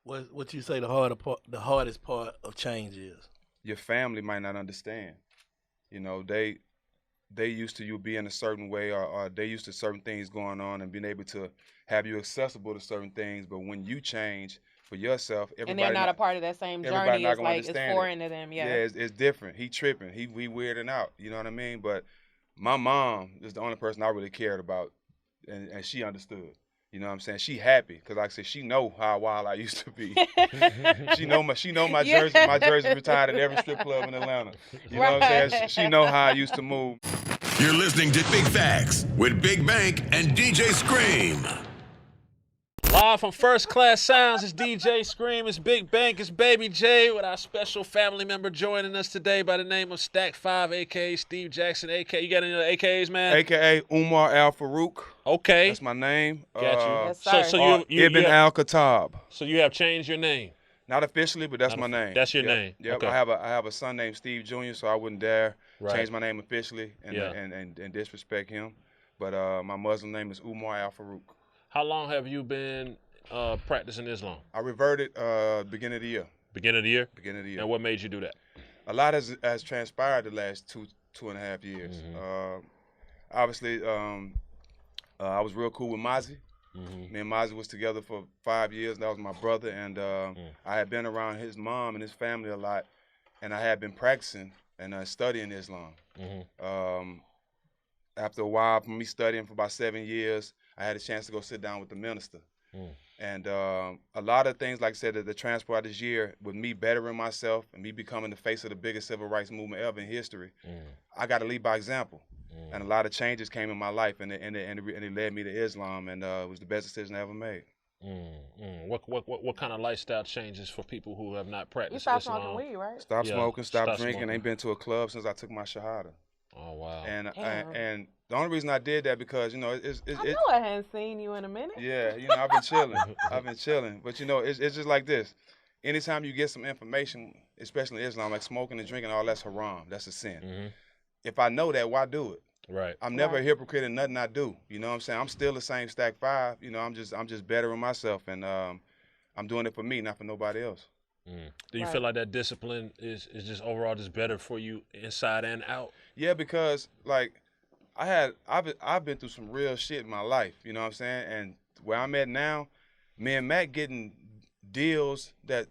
What you say the hardest part of change is? Your family might not understand. You know, they used to you being a certain way, or they used to certain things going on and being able to have you accessible to certain things. But when you change for yourself, And they're not a part of that same everybody journey. not It's gonna like it's understand foreign it. to them. Yeah, Yeah. it's different. He tripping. We weirding out. You know what I mean? But my mom is the only person I really cared about, and she understood. You know what I'm saying? She happy because, like I said, she know how wild I used to be. She know my Yeah. jersey. My jersey retired at every strip club in Atlanta. You know what I'm saying? She know how I used to move. You're listening to Big Facts with Big Bank and DJ Scream. Live from First Class Sounds, it's DJ Scream, it's Big Bank, it's Baby J with our special family member joining us today by the name of Stack 5, a.k.a. Steve Jackson, a.k.a. You got any other AKAs, man? AKA Umar Al Farouk. Okay. That's my name. Got you. Yes, sir. So you Ibn Al Khattab. So you have changed your name? Not officially, but that's my name. That's your Yep. name. Yep. Okay. I have a son named Steve Jr., so I wouldn't dare Right. change my name officially and, Yeah. and disrespect him. But my Muslim name is Umar Al Farouk. How long have you been practicing Islam? I reverted beginning of the year. Beginning of the year? Beginning of the year. And what made you do that? A lot has transpired the last two and a half years. Obviously, I was real cool with Mozzie. Me and Mozzie was together for 5 years. That was my brother, and I had been around his mom and his family a lot, and I had been practicing and studying Islam. After a while, from me studying for about 7 years, I had a chance to go sit down with the minister. And a lot of things, like I said, that transpired this year with me bettering myself and me becoming the face of the biggest civil rights movement ever in history. I got to lead by example. And a lot of changes came in my life, and it led me to Islam, and it was the best decision I ever made. What kind of lifestyle changes for people who have not You practiced stopped Islam? smoking weed, right? Stop Yeah, smoking, stop stop drinking. smoking. Ain't been to a club since I took my shahada. Oh wow. And the only reason I did that because I I know I hadn't seen you in a minute. yeah, I've been chilling. I've been chilling. But it's just like this. Anytime you get some information, especially in Islam, like smoking and drinking, all that's haram. That's a sin. If I know that, why do it? Right. I'm never a hypocrite in nothing I do. You know what I'm saying? I'm still the same Stack 5. I'm just bettering myself, and I'm doing it for me, not for nobody else. Do you feel like that discipline is just overall just better for you inside and out? Yeah, because like I've been through some real shit in my life. You know what I'm saying? And where I'm at now, me and Matt getting deals that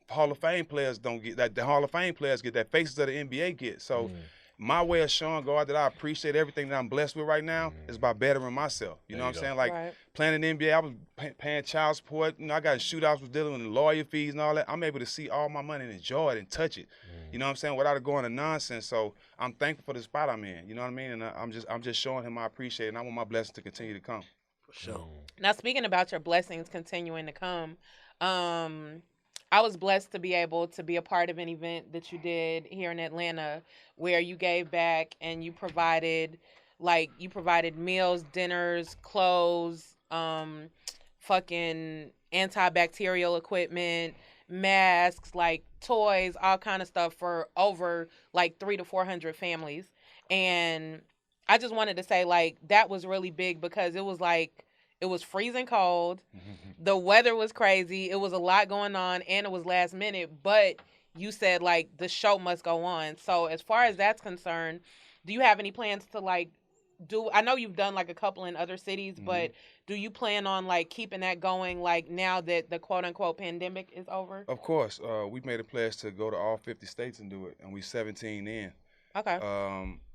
Hall of Fame players don't get, that the Hall of Fame players get, that faces of the NBA get. So my way of showing God that I appreciate everything that I'm blessed with right now is by bettering myself. You know what I'm saying? Like playing in the NBA, I was paying child support. I got in shootouts, was dealing with lawyer fees and all that. I'm able to see all my money and enjoy it and touch it. You know what I'm saying? Without it going to nonsense. So I'm thankful for the spot I'm in. You know what I mean? And I'm just showing him I appreciate it, and I want my blessings to continue to come. For sure. Now, speaking about your blessings continuing to come, I was blessed to be able to be a part of an event that you did here in Atlanta where you gave back and you provided meals, dinners, clothes, fucking antibacterial equipment, masks, like toys, all kind of stuff for over like 300 to 400 families. And I just wanted to say, like, that was really big because it was freezing cold. The weather was crazy. It was a lot going on, and it was last minute. But you said, like, the show must go on. So as far as that's concerned, do you have any plans to, like, I know you've done, like, a couple in other cities, but do you plan on, like, keeping that going, like, now that the quote-unquote pandemic is over? Of course. We made a pledge to go to all 50 states and do it, and we 17 in. Okay.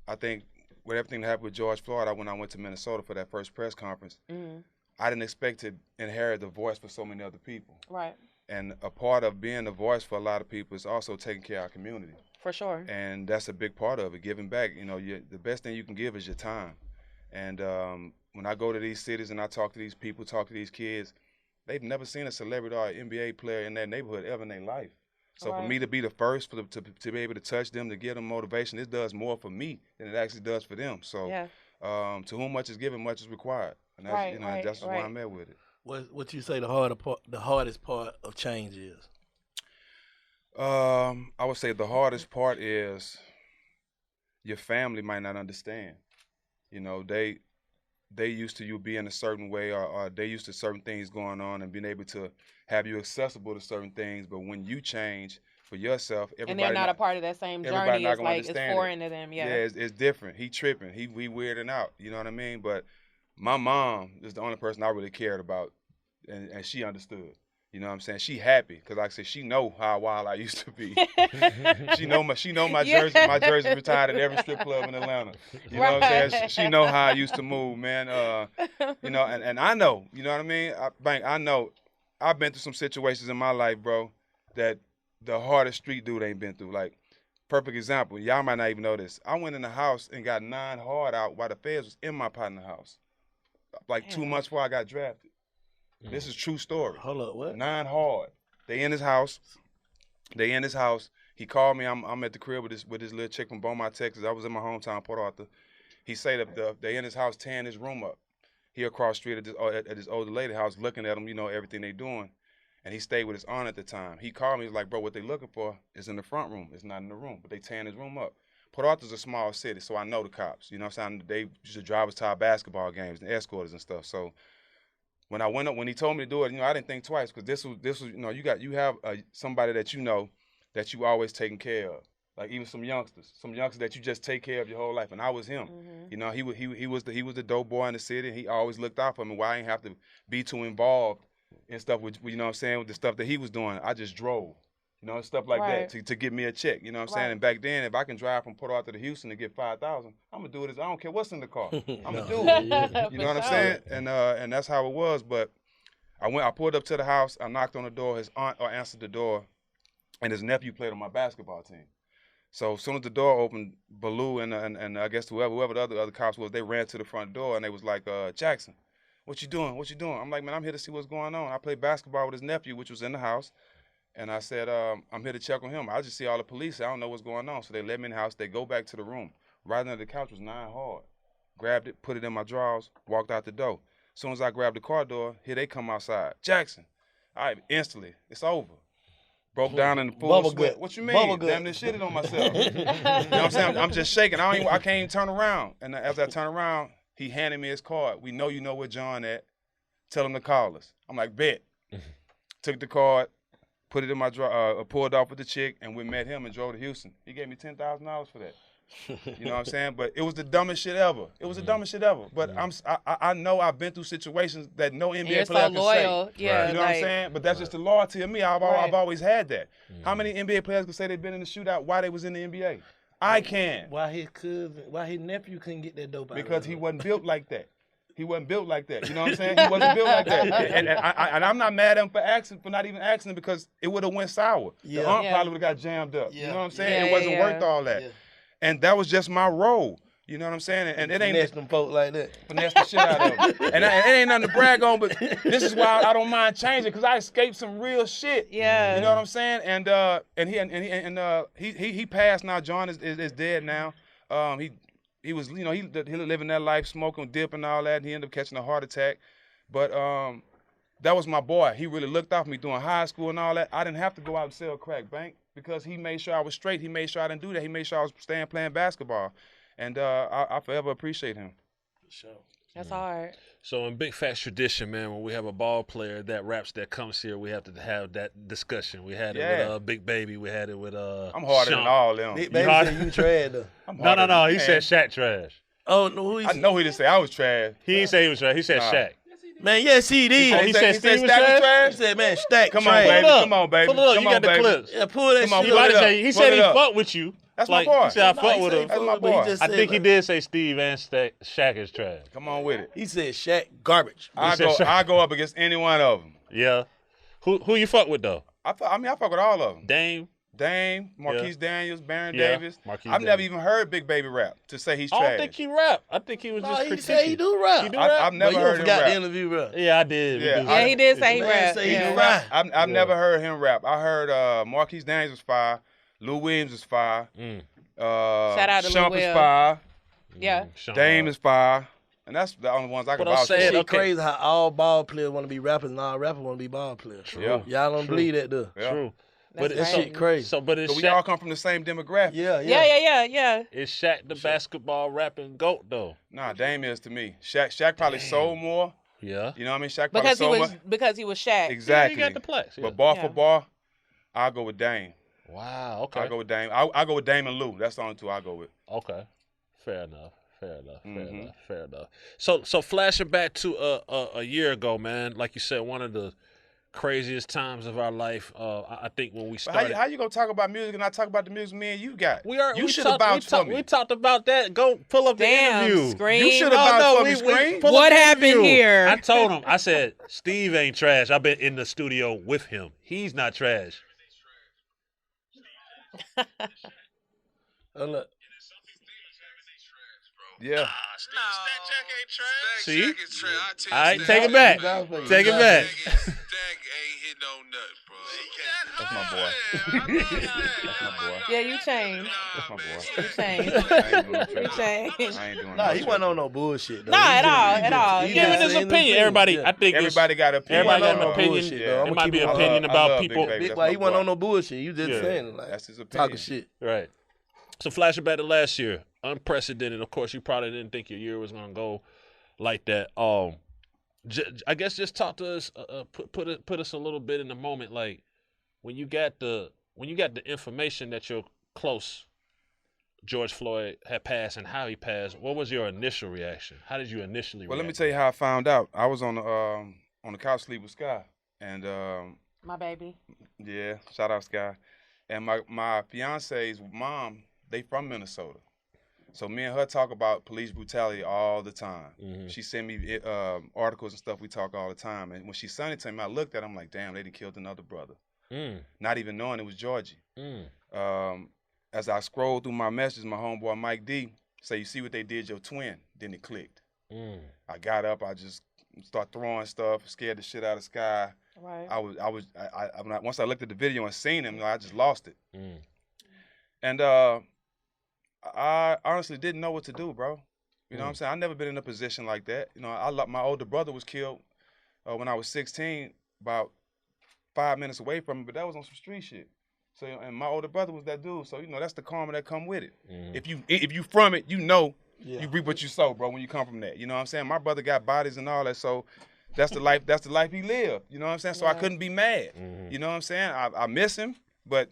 I think with everything that happened with George Floyd, when I went to Minnesota for that first press conference, I didn't expect to inherit the voice for so many other people. Right. And a part of being the voice for a lot of people is also taking care of our community. For sure. And that's a big part of it, giving back. The best thing you can give is your time. And when I go to these cities and I talk to these people, talk to these kids, they've never seen a celebrity or an NBA player in their neighborhood ever in their life. So for me to be the first to be able to touch them, to give them motivation, this does more for me than it actually does for them. So to whom much is given, much is required. And that's, that's why I'm at with it. What you say the hardest part of change is? I would say the hardest part is your family might not understand. they used to you being a certain way, or they used to certain things going on and being able to have you accessible to certain things. But when you change for yourself, everybody and they're not a part of that same journey. It's like it's foreign to them. Yeah, it's different. He tripping. He weirding out. You know what I mean? But my mom is the only person I really cared about, and she understood. You know what I'm saying? She happy because, like I said, she know how wild I used to be. she know my jersey. My jersey retired at every strip club in Atlanta. You know what I'm saying? She know how I used to move, man. You know, and I know. You know what I mean? I know. I've been through some situations in my life, bro, that the hardest street dude ain't been through. Like, perfect example. Y'all might not even know this. I went in the house and got 9 hard out while the feds was in my partner's house. Like 2 months before I got drafted. This is true story. Hold up, what? 9 hard. They in his house. He called me. I'm at the crib with this little chick from Beaumont, Texas. I was in my hometown, Port Arthur. He say that they in his house tearing his room up. He across the street at this older lady house looking at him, you know, everything they doing. And he stayed with his aunt at the time. He called me. He's like, bro, what they looking for is in the front room. It's not in the room, but they tearing his room up. Port Arthur's a small city, so I know the cops. You know what I'm saying? They used to drive us to our basketball games and escorters and stuff. So when I went up, when he told me to do it, you know, I didn't think twice because this was, you know, you have somebody that you know that you always taking care of. Like even some youngsters that you just take care of your whole life, and I was him. You know, he was the dope boy in the city, and he always looked out for me. Why I didn't have to be too involved in stuff with, you know what I'm saying, with the stuff that he was doing. I just drove, you know, stuff like that to get me a check. You know what I'm saying? And back then, if I can drive from Port Arthur to Houston to get $5,000, I'm gonna do it. I don't care what's in the car. I'm gonna do it. You know what I'm saying? And that's how it was. But I pulled up to the house. I knocked on the door. His aunt answered the door, and his nephew played on my basketball team. So as soon as the door opened, Baloo and I guess whoever the other cops was, they ran to the front door and they was like, Jackson, what you doing? What you doing? I'm like, man, I'm here to see what's going on. I played basketball with his nephew, which was in the house. And I said, I'm here to check on him. I just see all the police. I don't know what's going on. So they let me in the house. They go back to the room. Right under the couch was 9 hard. Grabbed it, put it in my drawers, walked out the door. As soon as I grabbed the car door, here they come outside. Jackson. All right, instantly, it's over. Broke down in the full sweat. What you mean? Damn, this shitted on myself. You know what I'm saying? I'm just shaking. I can't even turn around. And as I turn around, he handed me his card. We know you know where John at. Tell him to call us. I'm like, bet. Took the card, put it in my drawer, pulled off with the chick, and we met him and drove to Houston. He gave me $10,000 for that. You know what I'm saying? But it was the dumbest shit ever. It was the dumbest shit ever. But I know I've been through situations that no NBA player can say. Yeah, you know what I'm saying? But that's just the loyalty of me. I've always had that. How many NBA players can say they've been in the shootout while they was in the NBA? I can. Why his nephew couldn't get that dope out? Because he wasn't built like that. He wasn't built like that. You know what I'm saying? He wasn't built like that. And I'm not mad at him for not even asking because it would have went sour. The aunt probably would have got jammed up. You know what I'm saying? It wasn't worth all that. And that was just my role. You know what I'm saying? And it ain't finesse them folk like that. Finesse the shit out of them. And it ain't nothing to brag on, but this is why I don't mind changing because I escaped some real shit. Yeah. You know what I'm saying? And he passed now. John is dead now. He was, you know, he living that life, smoking, dip and all that. And he ended up catching a heart attack. But that was my boy. He really looked out for me doing high school and all that. I didn't have to go out and sell crack, Bank, because he made sure I was straight. He made sure I didn't do that. He made sure I was staying playing basketball. And I forever appreciate him. For sure. That's hard. So in Big Facts tradition, man, when we have a ball player that raps that comes here, we have to have that discussion. We had it with Big Baby. We had it with I'm harder Sean. than all them. Big Baby said you trash though. No. He said Shaq trash. Oh no, I know he didn't say I was trash. He didn't say he was trash. He said Shaq. Man, yes he did. He said Steve was Stack trash? He said, man, Stack Come trash. on, baby. Come on, baby. Pull it up. Come You on, got the baby. clips. Yeah, pull that Come on, shit. pull it up. He said he fucked with you. That's like, my boy. He said I fuck with him. That's my boy. I think he did say Steve and Shaq is trash. Come on with it. He said Shaq garbage. I go up against any one of them. Yeah. Who you fuck with though? I fuck with all of them. Dame, Marquise Daniels, Baron Davis. I've never even heard Big Baby rap to say he's trash. I don't think he rap. I think he was just critiquing. He said he do rap. He do rap? I've never heard him forgot rap. the interview rap. Yeah, I did. Yeah, He did say he rap. He do rap. I've never heard him rap. I heard Marquise Daniels was fire. Lil Williams was fire. Shout out to Shump Lil is Will. fire. Yeah. Dame is fire. And that's the only ones I can But I'm vouch saying, for. It's crazy how all ball players want to be rappers and all rappers want to be ball players. Yeah. Y'all don't believe that, though. Yeah. True. But That's That right. shit crazy. So, but it's But we Shaq, all come from the same demographic. Yeah. it's Shaq the basketball rapping GOAT though. Nah, Dame is to me. Shaq probably sold more. Yeah. You know what I mean? Shaq probably Because he was Shaq. Exactly. Yeah, he got the plaques. Yeah. But bar Yeah. for bar, I'll go with Dame. Wow. Okay. I'll go with Dame. I'll go with Dame and Lou. That's the only two I'll go with. Okay. Fair enough. Fair enough. Fair Mhm. enough. Fair enough. So flashing back to a year ago, man. Like you said, one of the craziest times of our life. I think when we But started. how you gonna talk about music and not talk about the music me and you got? We should have vouched for me. We talked about that. Go pull up the Damn, interview. Scream. You should have vouched for me, Scream. pull up What the happened interview. here? I told him. I said, Steve ain't trash. I've been in the studio with him. He's not trash. Look, Yeah. Stack ain't trash. See? Stack is trash. I tell All right, Stack take it ain't back. Stack Take it back. Stack ain't hit no nut, bro. That's my boy. That's my boy. Yeah, you changed. That's my boy. You changed. I ain't doing no You tricks. changed. I ain't doing nah, no he wasn't tricks. on no bullshit. Though. Nah, He at just- all, he at just- all. he Yeah. Giving just his saying opinion. things. Everybody, Yeah. I think Everybody got an opinion. everybody got an no opinion. bullshit, though. Yeah. I'ma It might keep be it an on. opinion I about love people. Big Baby. Big That's boy, my he wasn't boy. on no bullshit. You just Yeah. saying it, like That's his opinion. talking shit. Right. So flashing back to last year, unprecedented. Of course, you probably didn't think your year was gonna go like that. I guess just talk to us, put us a little bit in the moment, like when you got the information that your close George Floyd had passed and how he passed. What was your initial reaction? How did you initially? Well, let me react? tell you how I found out. I was on the couch sleep with Sky, and My baby. yeah, shout out Sky, and my fiance's mom, they from Minnesota, so me and her talk about police brutality all the time. Mhm. She sent me articles and stuff. We talk all the time, and when she sent it to me, I looked at it, I'm like, damn, they done killed another brother, not even knowing it was Georgie. As I scrolled through my messages, my homeboy Mike D say, you see what they did your twin? Then it clicked. I got up, I just start throwing stuff, scared the shit out of Sky. Right. Once I looked at the video and seen him, I just lost it. And I honestly didn't know what to do, bro. You know what I'm saying? I never been in a position like that. You know, my older brother was killed when I was 16, about 5 minutes away from me, but that was on some street shit. So, and my older brother was that dude. So, you know, that's the karma that come with it. If you from it, you know, you reap what you sow, bro, when you come from that. You know what I'm saying? My brother got bodies and all that, so that's the life he lived. You know what I'm saying? So I couldn't be mad. You know what I'm saying? I miss him, but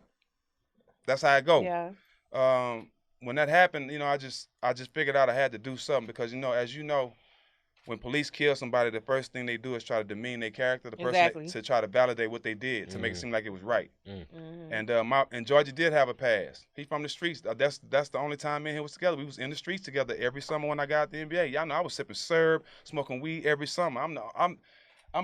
that's how it go. Yeah. When that happened, you know, I just figured out I had to do something because, you know, as you know, when police kill somebody, the first thing they do is try to demean their character, the person to try to validate what they did, to make it seem like it was right. And Georgie did have a past. He from the streets. That's the only time me and him was together. We was in the streets together every summer when I got out the NBA. Y'all know I was sipping syrup, smoking weed every summer. I'm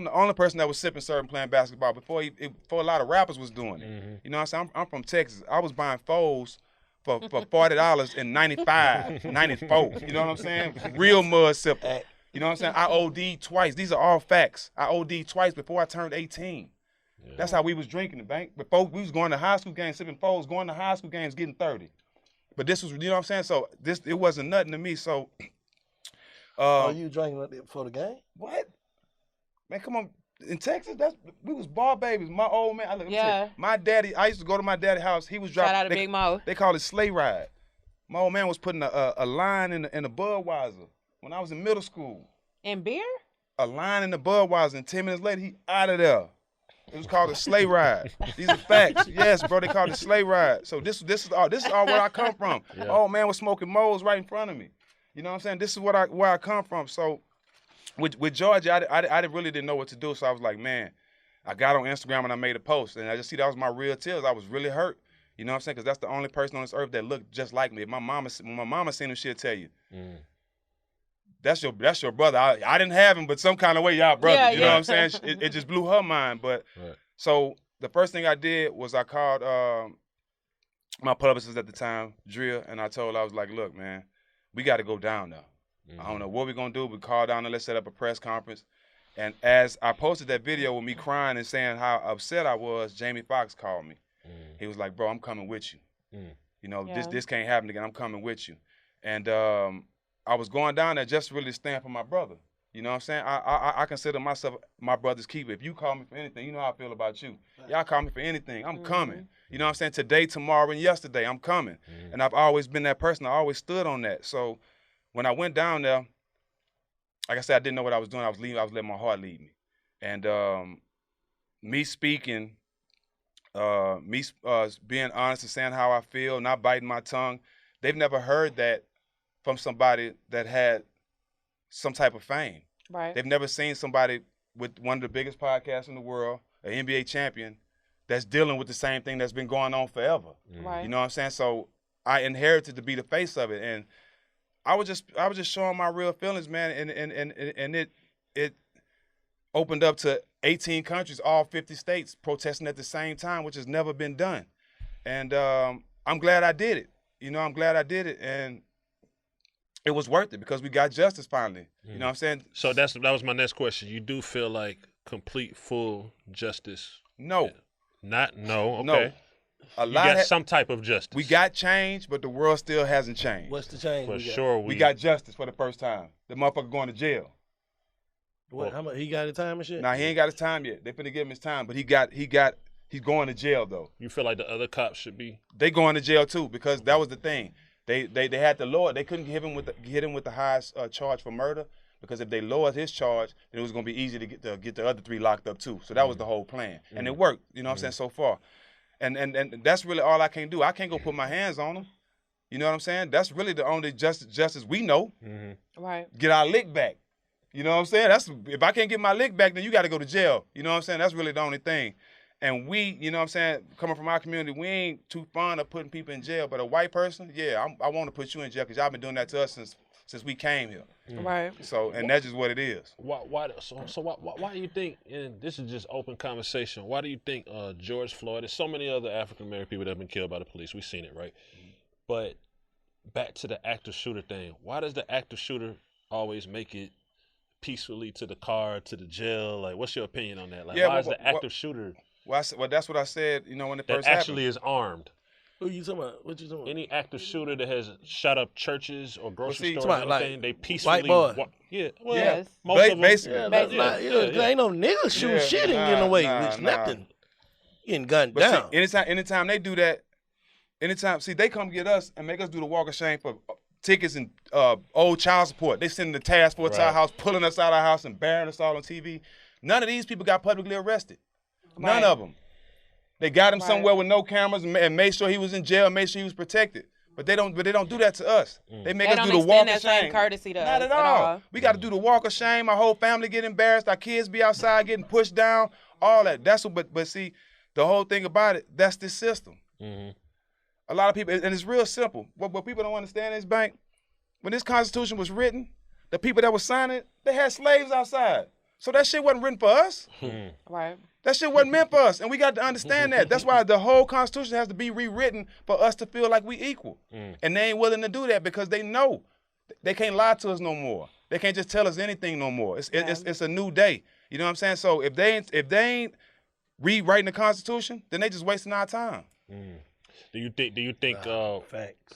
the only person that was sipping syrup and playing basketball before a lot of rappers was doing it. You know what I'm saying? I'm from Texas. I was buying foes for $40 in 95, 94. You know what I'm saying? Real mud sipper. You know what I'm saying? I OD'd twice. These are all facts. I OD'd twice before I turned 18. Yeah. That's how we was drinking the bank. Before we was going to high school games, sipping foes, going to high school games, getting 30. But this was, you know what I'm saying? So it wasn't nothing to me. So you drinking like that before the game? What? Man, come on. In Texas, we was ball babies. My old man, my daddy, I used to go to my daddy's house. He was dropping. Shout out to Big Mo. They call it sleigh ride. My old man was putting a line in a Budweiser when I was in middle school. And beer? A line in the Budweiser, and 10 minutes later, he out of there. It was called a sleigh ride. These are facts. Yes, bro, they called it sleigh ride. So this is all where I come from. Yeah. Oh man was smoking moles right in front of me. You know what I'm saying? This is where I come from. So with Georgia, I really didn't know what to do. So I was like, man, I got on Instagram and I made a post, and I just see that was my real tears. I was really hurt. You know what I'm saying? Because that's the only person on this earth that looked just like me. When my mama seen him, she'll tell you. That's your brother. I didn't have him, but some kind of way y'all brother. Yeah, you know what I'm saying? It just blew her mind. But so the first thing I did was I called my publicist at the time, Drill, and I told her, I was like, look, man, we got to go down there. I don't know what we're going to do. We call down there, let's set up a press conference. And as I posted that video with me crying and saying how upset I was, Jamie Foxx called me. He was like, bro, I'm coming with you. You know, this can't happen again. I'm coming with you. And I was going down there just to really stand for my brother. You know what I'm saying? I consider myself my brother's keeper. If you call me for anything, you know how I feel about you. Y'all call me for anything, I'm coming. You know what I'm saying? Today, tomorrow, and yesterday, I'm coming. And I've always been that person. I always stood on that. So when I went down there, like I said, I didn't know what I was doing. I was letting my heart lead me. And me speaking, being honest and saying how I feel, not biting my tongue, they've never heard that from somebody that had some type of fame. Right. They've never seen somebody with one of the biggest podcasts in the world, an NBA champion, that's dealing with the same thing that's been going on forever. Right. You know what I'm saying? So I inherited to be the face of it, and I was just showing my real feelings, man, and it opened up to 18 countries, all 50 states protesting at the same time, which has never been done. And I'm glad I did it. You know, I'm glad I did it, and it was worth it because we got justice finally. You know what I'm saying? So that was my next question. You do feel like complete, full justice? No. Okay. No. You got some type of justice. We got change, but the world still hasn't changed. What's the change? For sure. We got justice for the first time. The motherfucker going to jail. What? How much? He got his time and shit. Nah, he ain't got his time yet. They finna give him his time, but he's going to jail though. You feel like the other cops should be? They going to jail too because that was the thing. They had to lower. They couldn't hit him with the highest charge for murder because if they lowered his charge, then it was gonna be easy to get the other three locked up too. So that was the whole plan, and it worked. You know what I'm saying so far, and that's really all I can do. I can't go put my hands on them. You know what I'm saying? That's really the only justice we know. Right. Get our lick back. You know what I'm saying? That's if I can't get my lick back, then you got to go to jail. You know what I'm saying? That's really the only thing. And we, you know what I'm saying, coming from our community, we ain't too fond of putting people in jail. But a white person, yeah, I want to put you in jail because y'all been doing that to us since we came here. Right. So, and that's just what it is. Why do you think, and this is just open conversation, why do you think George Floyd, there's so many other African-American people that have been killed by the police, we've seen it, right? But back to the active shooter thing, why does the active shooter always make it peacefully to the car, to the jail? Like, what's your opinion on that? Like, why is the active shooter... Well, that's what I said, you know, when it that first actually happened. is armed? Who you talking about? What you talking about? Any active shooter that has shot up churches or grocery stores or like, anything, they peacefully... white boy. Well, Yes. most of them... Basically. Yeah, there ain't no niggas shooting shit and getting away with nothing. Getting gunned down. See, anytime they do that, they come get us and make us do the walk of shame for tickets and old child support. They sending the task force to our house, pulling us out of our house and burying us all on TV. None of these people got publicly arrested. None of them. They got him somewhere with no cameras and made sure he was in jail, made sure he was protected. But they don't do that to us. They make us do the walk of shame. Same courtesy to Not us at all. We got to do the walk of shame. Our whole family get embarrassed. Our kids be outside getting pushed down. All that. That's what. But see, the whole thing about it, that's this system. A lot of people, and it's real simple. What people don't understand is, Bank, when this Constitution was written, the people that were signing it, they had slaves outside. So that shit wasn't written for us. Right. That shit wasn't meant for us, and we got to understand that. That's why the whole Constitution has to be rewritten for us to feel like we equal. And they ain't willing to do that because they know they can't lie to us no more. They can't just tell us anything no more. It's a new day. You know what I'm saying? So if they ain't rewriting the Constitution, then they just wasting our time. Do you think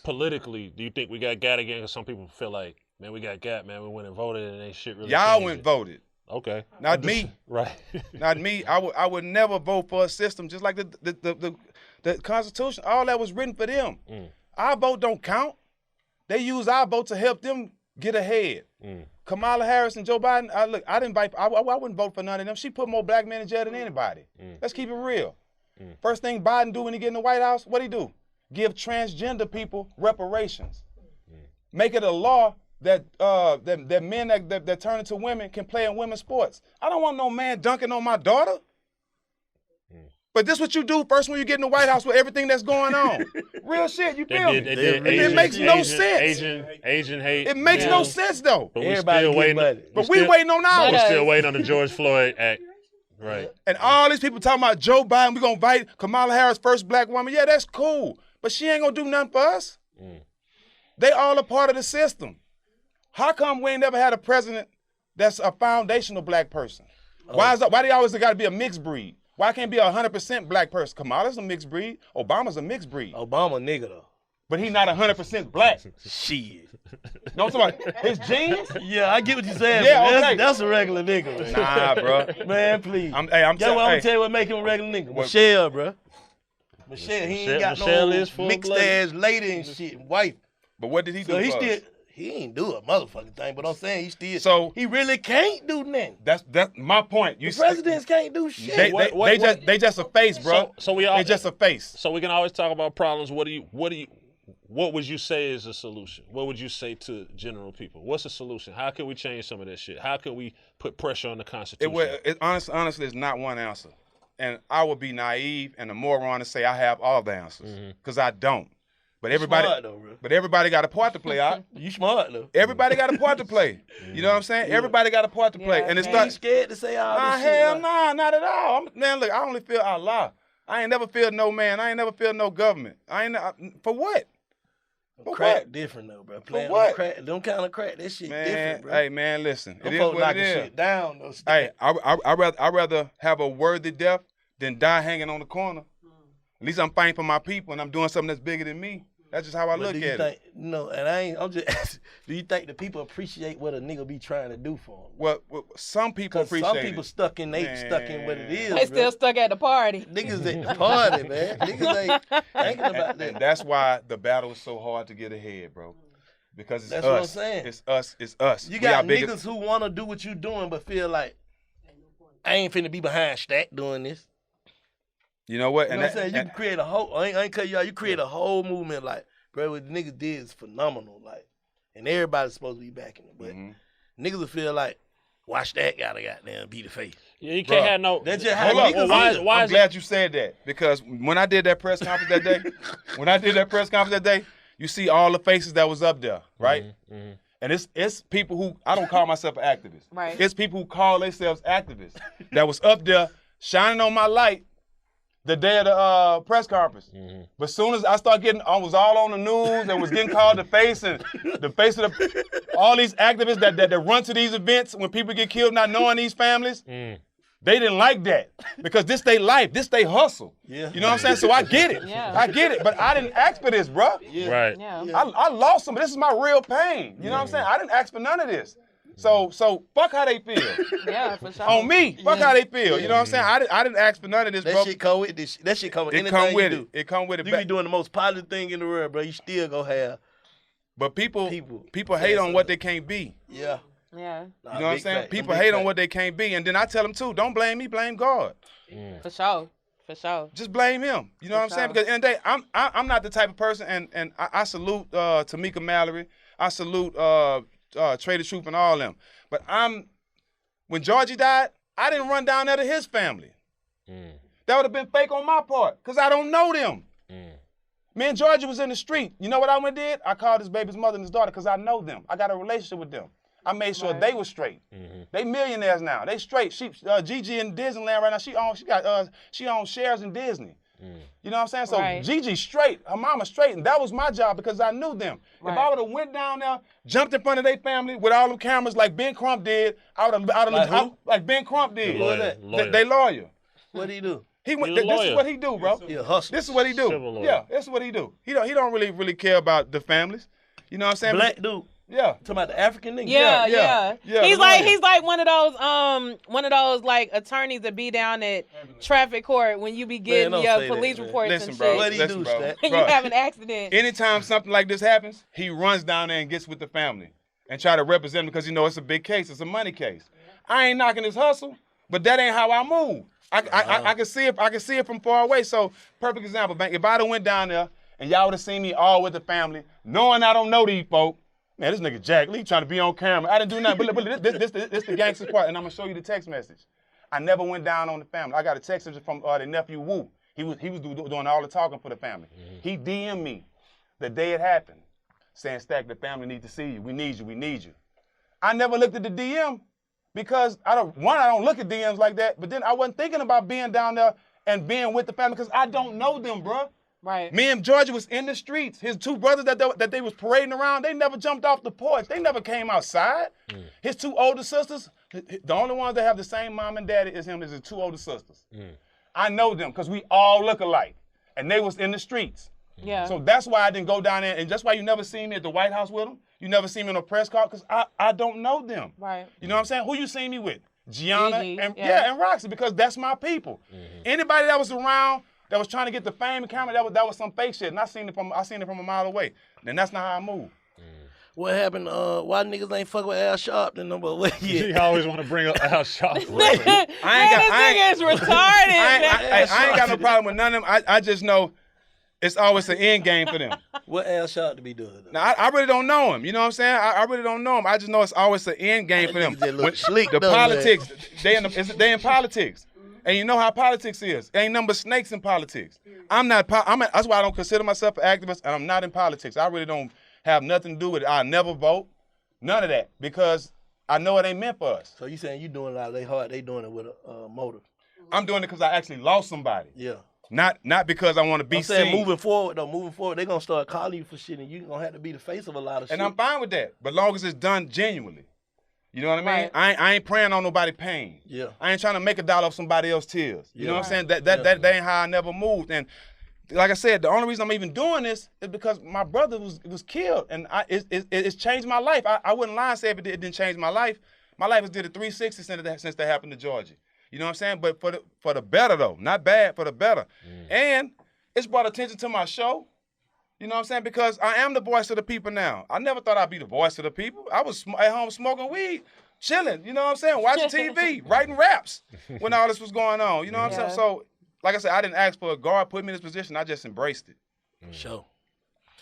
politically, do you think we got again? Because some people feel like, man, we got man. We went and voted, and ain't shit really. Y'all went voted. Okay. Not me. Right. Not me. I would never vote for a system just like the Constitution. All that was written for them. Our vote don't count. They use our vote to help them get ahead. Kamala Harris and Joe Biden. I wouldn't vote for none of them. She put more black men in jail than anybody. Let's keep it real. First thing Biden do when he get in the White House, what he do? Give transgender people reparations. Make it a law that men that turn into women can play in women's sports. I don't want no man dunking on my daughter. But this what you do first when you get in the White House with everything that's going on. Real shit, you feel me? It makes no sense. Asian hate. It makes no sense though. But we still waiting. But we waiting on ours. We're still waiting on the George Floyd Act. Right. And all these people talking about Joe Biden, we gonna invite Kamala Harris, first black woman. Yeah, that's cool. But she ain't gonna do nothing for us. They all a part of the system. How come we ain't never had a president that's a foundational black person? Why they always gotta be a mixed breed? Why can't be 100% black person? Kamala's a mixed breed. Obama's a mixed breed. Obama nigga though. but he not 100% black. Shit. No, somebody, his jeans? Yeah, I get what you're saying. Yeah, man. okay. That's a regular nigga. Man. Nah, bro. Man, please. I'm I'm telling tell you what make him a regular nigga. What? Michelle, bro. Michelle, he ain't got Michelle no is mixed full-blooded. ass lady and shit, wife. But what did he do? So he for us? still, he ain't do a motherfucking thing, but I'm saying he still, So- he really can't do nothing. That's my point. You The presidents can't do shit. They just a face, bro. So we all they just a face. So we can always talk about problems. What would you say is a solution? What would you say to general people? What's the solution? How can we change some of this shit? How can we put pressure on the Constitution? Honestly, it's not one answer. And I would be naive and a moron to say I have all the answers, because I don't. But everybody, Smart though, bro. but everybody got a part to play. You smart though. Everybody got a part to play. You know what I'm saying? Everybody got a part to play, Yeah, and it's man. You not. scared to say all Nah, this shit. hell like- nah, not at all. Man, look, I only feel Allah. I ain't never feel no man. I ain't never feel no government. For what? For Crack what? different though, bro. Playing what? on crack, them kind of crack, that shit Man, different, bro. hey man, listen. Them It is folks what it knocking is. shit down though. Hey, I'd rather have a worthy death than die hanging on the corner. At least I'm fighting for my people and I'm doing something that's bigger than me. That's just how I But look do you at think, it. No, and I'm just asking, do you think the people appreciate what a nigga be trying to do for them? Well, some people Because appreciate some people it. stuck in what it is. They bro. still stuck at the party. Niggas at the party, man. Niggas ain't thinking about And that. that's why the battle is so hard to get ahead, bro. Because it's That's us. what I'm saying. It's us. It's us. You We are got bigger- niggas who want to do what you doing, but feel like, I ain't finna be behind Stack doing this. You know what? You know what I'm saying? You can create a whole, I ain't cut you out, you create a whole movement like, bro, what the niggas did is phenomenal. Like, and everybody's supposed to be backing it. But niggas will feel like, watch that gotta goddamn be the face. Yeah, you can't Bruh. have no. That's just Hold how up. niggas why is. is- why I'm is glad you said that, because when I did that press conference that day, you see all the faces that was up there, right? And it's people who, I don't call myself an activist. Right. It's people who call themselves activists that was up there shining on my light the day of the press conference. But soon as I start getting, I was all on the news and was getting called the face of all these activists that run to these events when people get killed not knowing these families. They didn't like that because this they life, this they hustle. Yeah. You know what I'm saying? So I get it. Yeah. I get it. But I didn't ask for this, bro. Yeah. Right. Yeah. I lost some. This is my real pain. You know what I'm saying? I didn't ask for none of this. So fuck how they feel. Yeah, for sure. On me, fuck how they feel. You know what I'm saying? I didn't ask for none of this, That bro. shit come with this. That shit come with It anything come with you it. do. It come with it. You be doing the most positive thing in the world, bro. You still gonna have, But people People hate on say what so. they can't be. Yeah. yeah. You know what I'm saying? People hate on what they can't be, and then I tell them too, don't blame me, blame God. For sure. For sure. Just blame him. You know what I'm saying? sure. Because in the day, I'm not the type of person, and I salute Tamika Mallory. I salute Trader Truth and all them. But when Georgie died, I didn't run down there to his family. That would have been fake on my part, because I don't know them. Me and Georgie was in the street. You know what I went and did? I called his baby's mother and his daughter because I know them. I got a relationship with them. I made sure they were straight. They millionaires now. They straight. Gigi in Disneyland right now. She owns shares in Disney. You know what I'm saying? So Right. Gigi straight, her mama straight, and that was my job because I knew them. If I Right. would have went down there, jumped in front of their family with all them cameras like Ben Crump did, Like who? like Ben Crump did. Lawyer. They lawyer. What do you do? He went. He's a This is lawyer. what he do, bro. He a hustler. This is what he do. Civil lawyer. Yeah, this is what he do. He don't really care about the families. You know what I'm saying? Black dude. Yeah. Talking about the African nigga. Yeah, yeah. yeah. Yeah, He's the like lawyer. one of those like attorneys that be down at traffic court when you be getting don't your say that, police man. reports Listen, and bro. shit. What do you Listen, do, bro. Stat? And you Bro, have an accident. anytime something like this happens, he runs down there and gets with the family and try to represent them because it's a big case. It's a money case. I ain't knocking his hustle, but that ain't how I move. I can see it. I can see it from far away. So perfect example, man. If I'd have went down there and y'all would have seen me all with the family, knowing I don't know these folk, man, this nigga Jack Lee trying to be on camera. I didn't do nothing. But this the gangster part, and I'm gonna show you the text message. I never went down on the family. I got a text message from their nephew Wu. He was doing all the talking for the family. He DM'd me the day it happened, saying, "Stack, the family need to see you. We need you. We need you." I never looked at the DM because I don't look at DMs like that. But then I wasn't thinking about being down there and being with the family because I don't know them, bro. Right. Me and Georgia was in the streets. His two brothers that they was parading around, they never jumped off the porch. They never came outside. His two older sisters, the only ones that have the same mom and daddy as him is his two older sisters. I know them because we all look alike. And they was in the streets. Yeah. So that's why I didn't go down there, and that's why you never see me at the White House with them. You never see me in a press card because I don't know them. Right. You know what I'm saying? Who you see me with? Gianna Gigi, and yeah. and Roxy, because that's my people. Anybody that was around that was trying to get the fame and camera, that was some fake shit, and I seen it from a mile away. Then that's not how I move. What happened? Why niggas ain't fuck with Al Sharpton no more? What You yeah. always want to bring up Al Sharpton. Man, this nigga is retarded. I ain't got no problem with none of them. I just know it's always an end game for them. What Al Sharpton be doing? Now, I really don't know him. You know what I'm saying? I really don't know him. I just know it's always an end game for them. That nigga just look sleek, The don't politics, they in politics. And you know how politics is. Ain't nothing but snakes in politics. That's why I don't consider myself an activist, and I'm not in politics. I really don't have nothing to do with it. I never vote. None of that. Because I know it ain't meant for us. So you saying you doing it out of their heart, they doing it with a motive. I'm doing it because I actually lost somebody. Yeah. Not because I want to be I'm saying seen. moving forward, they're going to start calling you for shit, and you're going to have to be the face of a lot of shit. And I'm fine with that. But long as it's done genuinely. You know what I mean? Right. I ain't praying on nobody's pain. Yeah. I ain't trying to make $1 off somebody else's tears. You know what I'm saying? That ain't how I never moved. And like I said, the only reason I'm even doing this is because my brother was killed, and it's changed my life. I wouldn't lie and say if it didn't change my life. My life has did a 360 since that happened to Georgia. You know what I'm saying? But for the better though, not bad, for the better. And it's brought attention to my show. You know what I'm saying? Because I am the voice of the people now. I never thought I'd be the voice of the people. I was at home smoking weed, chilling. You know what I'm saying? Watching TV, writing raps when all this was going on. You know what I'm saying? So, like I said, I didn't ask for a guard put me in this position. I just embraced it. Sure.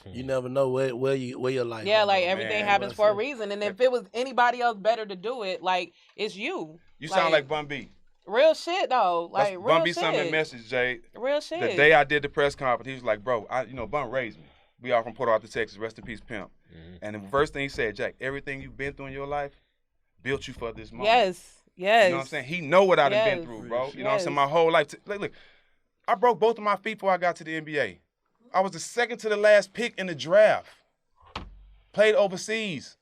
You never know where your life. Yeah, gonna like go, everything man. happens for a reason. And if it was anybody else better to do it, like, it's you. You sound like Bun B. Real shit, though. Like, That's real Bun B shit. sent me a message, Jay. Real shit. The day I did the press conference, he was like, bro, Bun raised me. We all from Port Arthur, Texas. Rest in peace, Pimp. And the first thing he said, Jack, everything you've been through in your life built you for this moment. Yes. You know what I'm saying? He know what I done been through, bro. You know what I'm saying? My whole life. Look, I broke both of my feet before I got to the NBA. I was the second to the last pick in the draft. Played overseas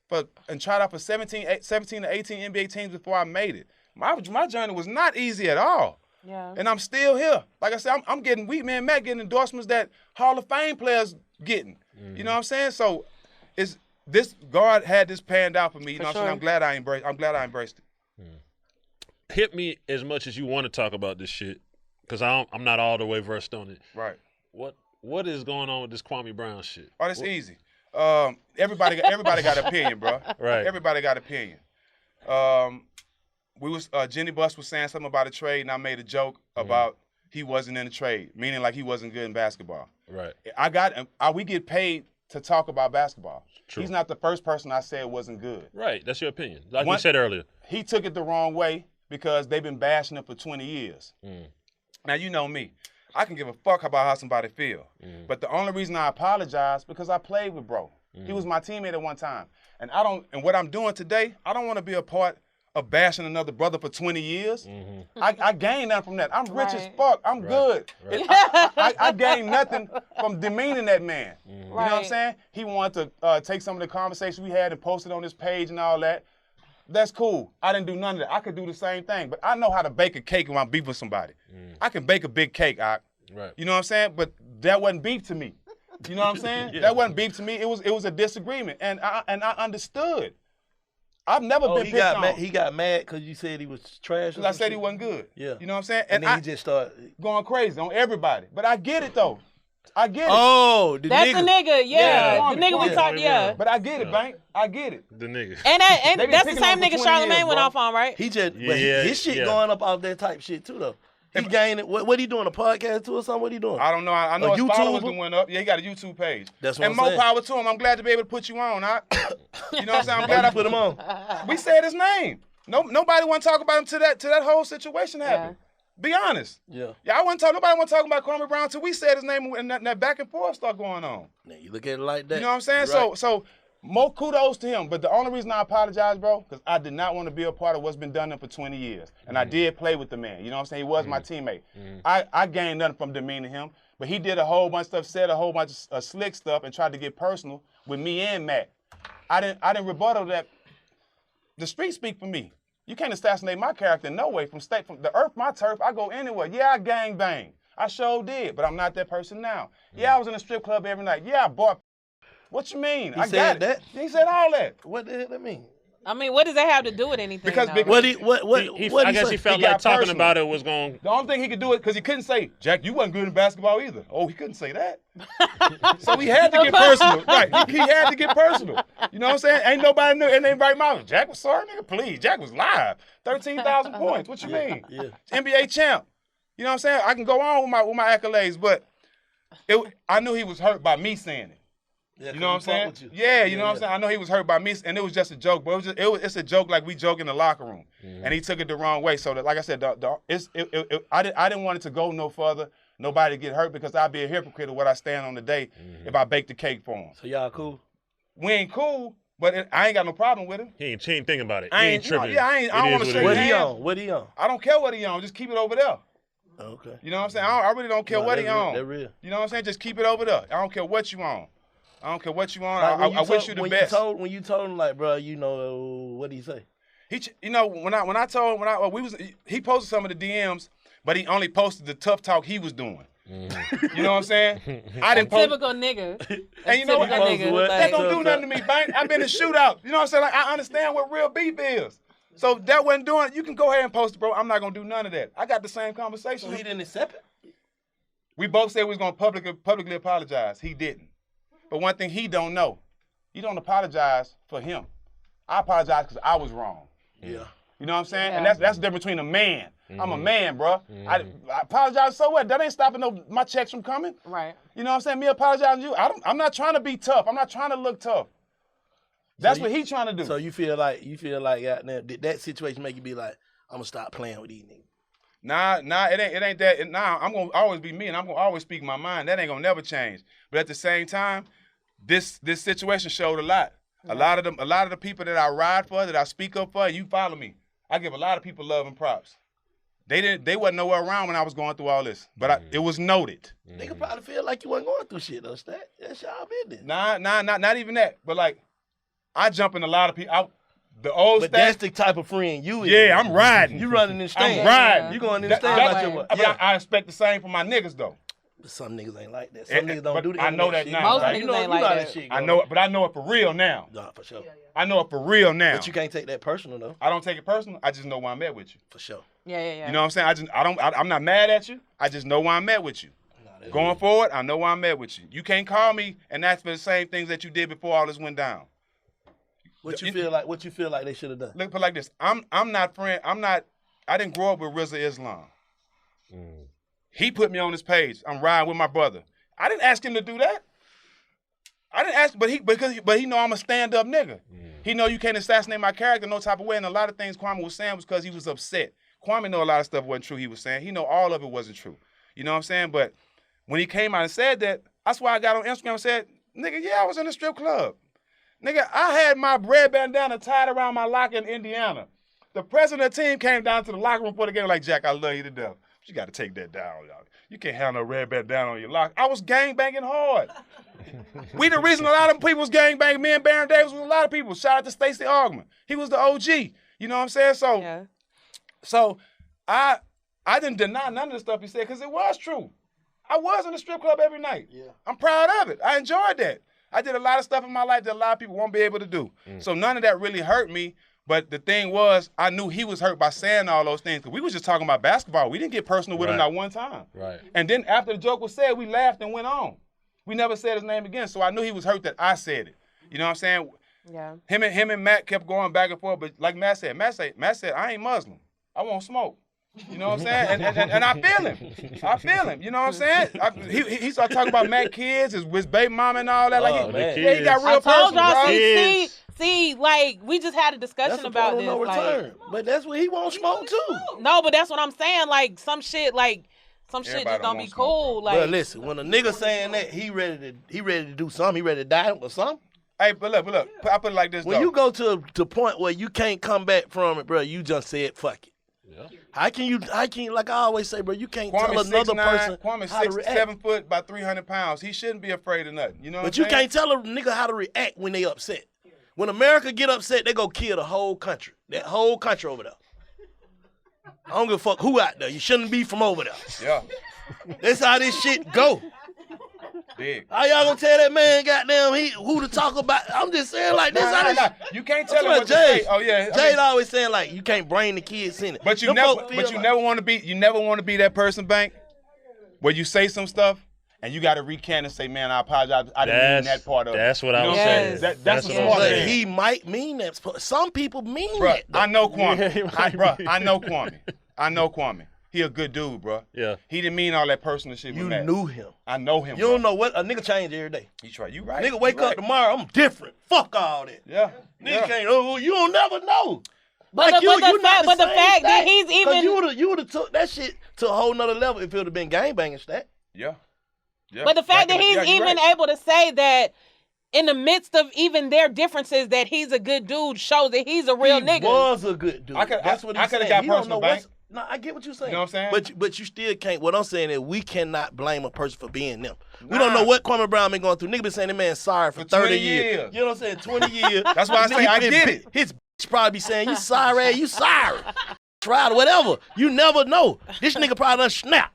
and tried out for 17 to 18 NBA teams before I made it. My journey was not easy at all. Yeah. And I'm still here. Like I said, I'm getting Mac getting endorsements that Hall of Fame players getting. You know what I'm saying? So God had this panned out for me. You know what I'm saying? I'm glad I embraced it. Hit me as much as you want to talk about this shit, because I'm not all the way versed on it. Right. What is going on with this Kwame Brown shit? Oh, that's easy. Everybody got an opinion, bro. Right. Everybody got an opinion. Jenny Buss was saying something about a trade, and I made a joke about he wasn't in the trade, meaning like he wasn't good in basketball. Right. We get paid to talk about basketball. True. He's not the first person I said wasn't good. Right. That's your opinion. Like you said earlier. He took it the wrong way because they've been bashing him for 20 years. Now, you know me. I can give a fuck about how somebody feel. But the only reason I apologize because I played with bro. He was my teammate at one time. And what I'm doing today, I don't want to be a part of bashing another brother for 20 years. I gained nothing from that. I'm rich as fuck. I'm good. Right. I gained nothing from demeaning that man. You know what I'm saying? He wanted to take some of the conversations we had and post it on his page and all that. That's cool. I didn't do none of that. I could do the same thing. But I know how to bake a cake when I'm beef with somebody. I can bake a big cake, right. You know what I'm saying? But that wasn't beef to me. You know what I'm saying? That wasn't beef to me. It was a disagreement. And I understood. I've never been picked on. He got mad because you said he was trash. Because I said he wasn't good. Yeah. You know what I'm saying? And then he just started going crazy on everybody. But I get it though. I get it. Oh, that's the nigga. Yeah. The nigga we talked. Yeah. But I get it, Bank. I get it. The nigga. And that's the same nigga Charlamagne went off on, right? He just his shit going up off that type shit too though. He gained it. What he doing? A podcast too or something? What he doing? I don't know. I know his followers went up. Yeah, he got a YouTube page. That's what and I'm more power to him. I'm glad to be able to put you on. You know what I'm saying? I'm glad I put him on. We said his name. Nobody want to talk about him till that whole situation happened. Be honest. Yeah. Yeah, nobody want to talk about Kwame Brown till we said his name and that back and forth start going on. Now you look at it like that. You know what I'm saying? Right. So more kudos to him. But the only reason I apologize, bro, because I did not want to be a part of what's been done to him for 20 years. And I did play with the man. You know what I'm saying? He was my teammate. I gained nothing from demeaning him. But he did a whole bunch of stuff, said a whole bunch of slick stuff, and tried to get personal with me and Matt. I didn't rebuttal that. The streets speak for me. You can't assassinate my character in no way. From the earth, my turf, I go anywhere. Yeah, I gang bang. I sure did, but I'm not that person now. Yeah, I was in a strip club every night. Yeah, I bought. What you mean? I said got it. that? He said all that. What the hell that mean? I mean, what does that have to do with anything? Because though? What I guess he felt He like got talking personal. about it was going. The only thing he could do it because he couldn't say, Jack, you wasn't good in basketball either. Oh, he couldn't say that. So he had to get personal. Right. He had to get personal. You know what I'm saying? Ain't nobody knew. It ain't right mouth. Jack was sorry, nigga. Please. Jack was live. 13,000 points. What you mean? Yeah. NBA champ. You know what I'm saying? I can go on with my accolades, but I knew he was hurt by me saying it. Yeah, You know what I'm saying? you. Yeah, you know what I'm saying? I know he was hurt by me, and it was just a joke, but it's a joke like we joke in the locker room, and he took it the wrong way. So, that, like I said, I didn't want it to go no further, nobody get hurt, because I'd be a hypocrite of what I stand on today if I bake the cake for him. So y'all cool? We ain't cool, but I ain't got no problem with him. He ain't thinking about it. I He ain't ain't tripping. I don't want to shake What his he hand. on? What he on? I don't care what he on. Just keep it over there. Okay. You know what I'm saying? I really don't care No, what he that real- on. that real. You know what I'm saying? Just keep it over there. I don't care what you on. I don't care what you on. Like, I wish you the best. When you told him, like, bro, you know, what did he say? He posted some of the DMs, but he only posted the tough talk he was doing. You know what I'm saying? I didn't post. Typical nigga. And you know what? Typical He posted nigga. what? That Like, don't do nothing to me, Bank. I've been in shootout. You know what I'm saying? Like, I understand what real beef is. So that wasn't doing it. You can go ahead and post it, bro. I'm not gonna do none of that. I got the same conversation. So he didn't accept it? We both said we was gonna publicly apologize. He didn't. But one thing he don't know, you don't apologize for him. I apologize because I was wrong. Yeah. You know what I'm saying? Yeah. And that's the difference between a man. I'm a man, bro. I apologize, so what? That ain't stopping my checks from coming. Right. You know what I'm saying? Me apologizing to you. I'm not trying to be tough. I'm not trying to look tough. That's what he trying to do. So you feel like goddamn, did that situation make you be like, I'm gonna stop playing with these niggas? Nah, it ain't that. I'm gonna always be me, and I'm gonna always speak my mind. That ain't gonna never change. But at the same time, this situation showed a lot. Yeah. A lot of the people that I ride for, that I speak up for, you follow me. I give a lot of people love and props. They wasn't nowhere around when I was going through all this, but it was noted. They could probably feel like you wasn't going through shit though, Stat. That's y'all business. Not even that. But like, I jump in a lot of people. The old But Stat, that's the type of friend you is. yeah, I'm riding. You running in stand. I'm riding. You going in the stand about your But I expect the same from my niggas though. Some niggas ain't like that. Some niggas don't but do that. I know that shit. now. Most Right? niggas You know, ain't you like know that. shit. I go. know it, but I know it for real now. Nah, for sure. I know it for real now. But you can't take that personal though. I don't take it personal. I just know why I met with you. For sure. Yeah. You know what I'm saying? I'm not mad at you. I just know why I met with you. Going forward, I know why I met with you. You can't call me and ask for the same things that you did before all this went down. What you feel like they should have done? Look, put it like this. I didn't grow up with Rizza Islam. He put me on his page. I'm riding with my brother. I didn't ask him to do that. I didn't ask, but he know I'm a stand-up nigga. He know you can't assassinate my character no type of way, and a lot of things Kwame was saying was because he was upset. Kwame know a lot of stuff wasn't true he was saying. He know all of it wasn't true. You know what I'm saying? But when he came out and said that, that's why I got on Instagram and said, nigga, yeah, I was in a strip club. Nigga, I had my red bandana tied around my locker in Indiana. The president of the team came down to the locker room for the game like, Jack, I love you to death. But you got to take that down, y'all. You can't have no red bandana on your locker. I was gangbanging hard. We the reason a lot of people was gangbanging. Me and Baron Davis was a lot of people. Shout out to Stacey Augman. He was the OG. You know what I'm saying? So I didn't deny none of the stuff he said because it was true. I was in the strip club every night. Yeah. I'm proud of it. I enjoyed that. I did a lot of stuff in my life that a lot of people won't be able to do. So none of that really hurt me. But the thing was, I knew he was hurt by saying all those things because we was just talking about basketball. We didn't get personal with him not one time. Right. And then after the joke was said, we laughed and went on. We never said his name again. So I knew he was hurt that I said it. You know what I'm saying? Yeah. Him and Matt kept going back and forth. But like Matt said, I ain't Muslim. I won't smoke. You know what I'm saying? And I feel him. You know what I'm saying? He started talking about Matt kids, his baby mama and all that. He got real I told personal, y'all, bro. see, like, we just had a discussion That's about this. No return. But that's what he won't smoke too. No, but that's what I'm saying. Like, some shit just don't be cool. Like, but listen, when a nigga saying that, he ready to do something. He ready to die or something. Hey, but look. I put it like this, when you go to the point where you can't come back from it, bro, you just said fuck it. Yeah. How can you, like I always say, bro, you can't tell another person Kwame's how to react. 7 foot, about 300 pounds. He shouldn't be afraid of nothing. You know what I'm saying? But you can't tell a nigga how to react when they upset. When America get upset, they go kill the whole country. That whole country over there. I don't give a fuck who out there. You shouldn't be from over there. Yeah. That's how this shit go. Big. How y'all gonna tell that man, goddamn, who to talk about? I'm just saying, like, this how this. You can't tell him what to Jay. say. Oh yeah. Jade always saying like, you can't bring the kids in it. But you Them never, folk feel but you like- never want to be, that person, Bank, where you say some stuff and you got to recant and say, man, I apologize, I didn't mean that part of it. That's what I was I'm saying. saying? That's a what I'm smart But saying. thing. he might mean that. Some people mean Bruh, that. though. I know Kwame. Yeah, he might be. I know Kwame. I know Kwame. He a good dude, bro. Yeah. He didn't mean all that personal shit You with that. knew him. I know him. You don't know what a nigga change every day. He's right. You right. Nigga wake You up right. tomorrow, I'm different. Fuck all that. Yeah. Nigga can't. Oh, you don't never know. But the fact that he's even you would have took that shit to a whole nother level if it would have been gangbanging stat. Yeah. Yeah. But the fact Back that in he's you even right. able to say that in the midst of even their differences that he's a good dude shows that he's a real he nigga. was a good dude. That's what I he's coulda saying. got He don't personal, know what's. Bank. No, I get what you're saying. You know what I'm saying? But you still can't. What I'm saying is we cannot blame a person for being them. We don't know what Kwame Brown been going through. Nigga been saying that man sorry for 30 years. You know what I'm saying? 20 years. That's why I say I get it. His bitch probably be saying you sorry, Tried or whatever. You never know. This nigga probably done snap.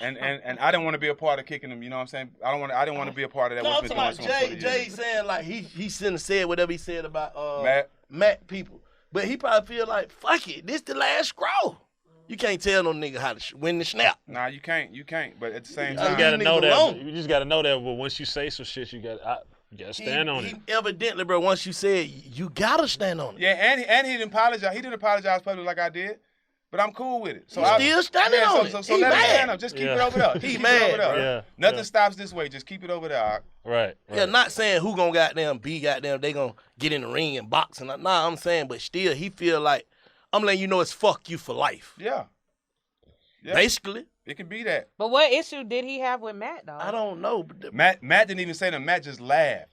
And I didn't want to be a part of kicking him. You know what I'm saying? I didn't want to be a part of that. No, I'm What's been talking going about on for Jay years. saying like he shouldn't have said whatever he said about Matt people. But he probably feel like, fuck it, this the last scroll. You can't tell no nigga how to win the snap. Nah, you can't. But at the same You time, You gotta niggas know that. alone. You just gotta know that. But once you say some shit, you gotta stand on it. He evidently, bro, once you said you gotta stand on it. yeah, and he didn't apologize. He didn't apologize publicly like I did. But I'm cool with it. So He still standing on it. So He let him mad. stand up. Just keep it over there. Just He keep mad, it over there. bro. Yeah, Nothing yeah. stops this way. Just keep it over there. Right. Yeah, not saying who gonna goddamn be goddamn they gonna get in the ring and box and nah, I'm saying, but still he feel like I'm letting you know it's fuck you for life. Yeah. Basically. It can be that. But what issue did he have with Matt though? I don't know. But Matt didn't even say that. Matt just laughed.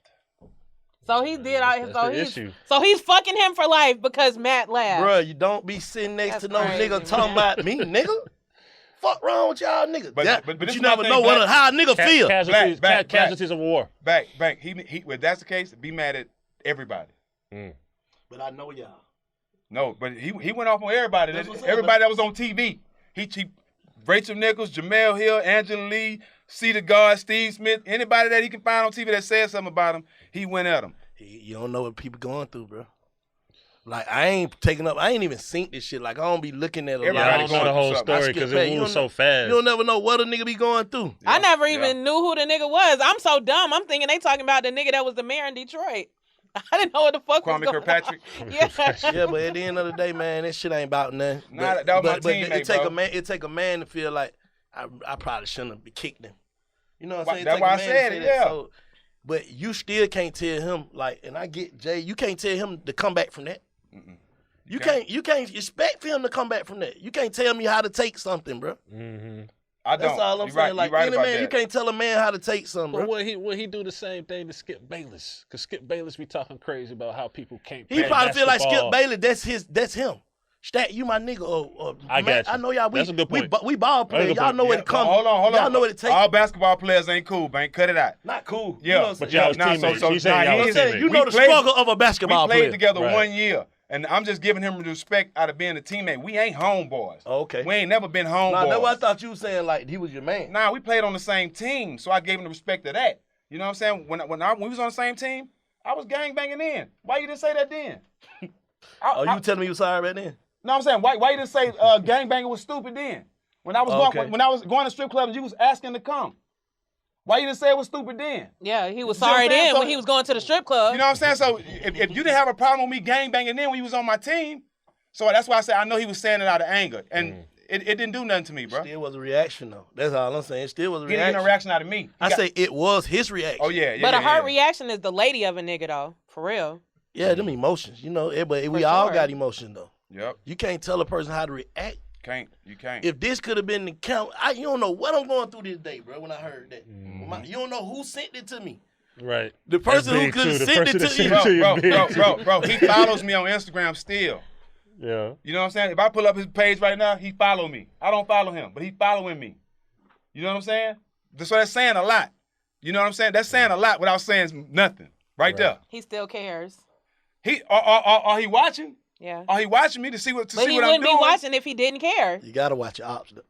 So he did. That's the issue. So he's fucking him for life because Matt laughed. bruh, you don't be sitting next That's to no crazy, nigga talking man. about me, nigga. Fuck wrong with y'all niggas. But But this you is my never thing, know Black. how a nigga feel. Casualties of war. Back. He if that's the case, be mad at everybody. But I know y'all. No, but he went off on everybody. That's what I'm saying, Everybody that was on TV. He Rachel Nichols, Jamel Hill, Angela Lee, Cedar Guard, Steve Smith, anybody that he can find on TV that said something about him, he went at him. You don't know what people going through, bro. Like I ain't even seen this shit. Like I don't be looking at a Everybody lot I of don't going know the through whole something. story skip because past. it You moves don't so fast. You don't never know what a nigga be going through. I never Yeah. even knew who the nigga was. I'm so dumb. I'm thinking they talking about the nigga that was the mayor in Detroit. I didn't know what the fuck Kwame was going Kirkpatrick. on. Yeah. Yeah, but at the end of the day, man, that shit ain't about nothing. Nah, that was my but teammate, it take bro. a man. It take a man to feel like I probably shouldn't have kicked him. You know what I'm saying? It That's take why a I man to said say it, that. yeah. So, but you still can't tell him like, and I get Jay. You can't tell him to come back from that. You can't expect for him to come back from that. You can't tell me how to take something, bro. I don't. That's all I'm You're saying. right. Like You're right any about man, that. you can't tell a man how to take something, But bro. would he do the same thing to Skip Bayless? Because Skip Bayless be talking crazy about how people can't He play probably feel like Skip basketball. Bailey. That's him. Stat, you my nigga. I man, got you. I know y'all. That's a good point. We ball That's a players. good Y'all point. know what Yeah, it comes. Hold on. Y'all know what it takes. All basketball players ain't cool, Bank. Cut it out. Not cool. Yeah, You know what But I'm y'all was saying? teammates. so He said nah, y'all he was ain't saying- teammates. You know the We played- struggle of a basketball We played player. together Right. 1 year, and I'm just giving him respect out of being a teammate. We ain't homeboys. Okay. We ain't never been homeboys. Nah, that's what I thought you were saying. Like he was your man. Nah, we played on the same team, so I gave him the respect of that. You know what I'm saying? When we was on the same team, I was gangbanging then. Why you didn't say that then? You telling me you was sorry right then? No, I'm saying why you didn't say gangbanging was stupid then? When I was Okay. when I was going to strip clubs, you was asking to come. Why you didn't say it was stupid then? Yeah, he was You know what sorry I'm saying? then So- when he was going to the strip club. You know what I'm saying? So if you didn't have a problem with me gangbanging then when you was on my team, so that's why I said I know he was saying it out of anger, and it didn't do nothing to me, bro. Still was a reaction though. That's all I'm saying. It still was a He didn't get reaction. no reaction out of me. I say it was his reaction. Oh yeah, but a hurt yeah. reaction is the lady of a nigga though, for real. Yeah, them emotions. You know, everybody, we For all sure. got emotion though. Yep, You can't tell a person how to react. you can't. If this could have been the count, you don't know what I'm going through this day, bro. When I heard that, you don't know who sent it to me. Right. The person who big, could too. have The sent it person that to sent you. it to you. Bro, he follows me on Instagram still. Yeah. You know what I'm saying? If I pull up his page right now, he follow me. I don't follow him, but he following me. You know what I'm saying? So that's saying a lot. You know what I'm saying? That's saying a lot without saying nothing. Right there. He still cares. Are he watching? Yeah. Oh, he watching me to see what But he I'm wouldn't doing. be watching if he didn't care. You gotta watch your ops though.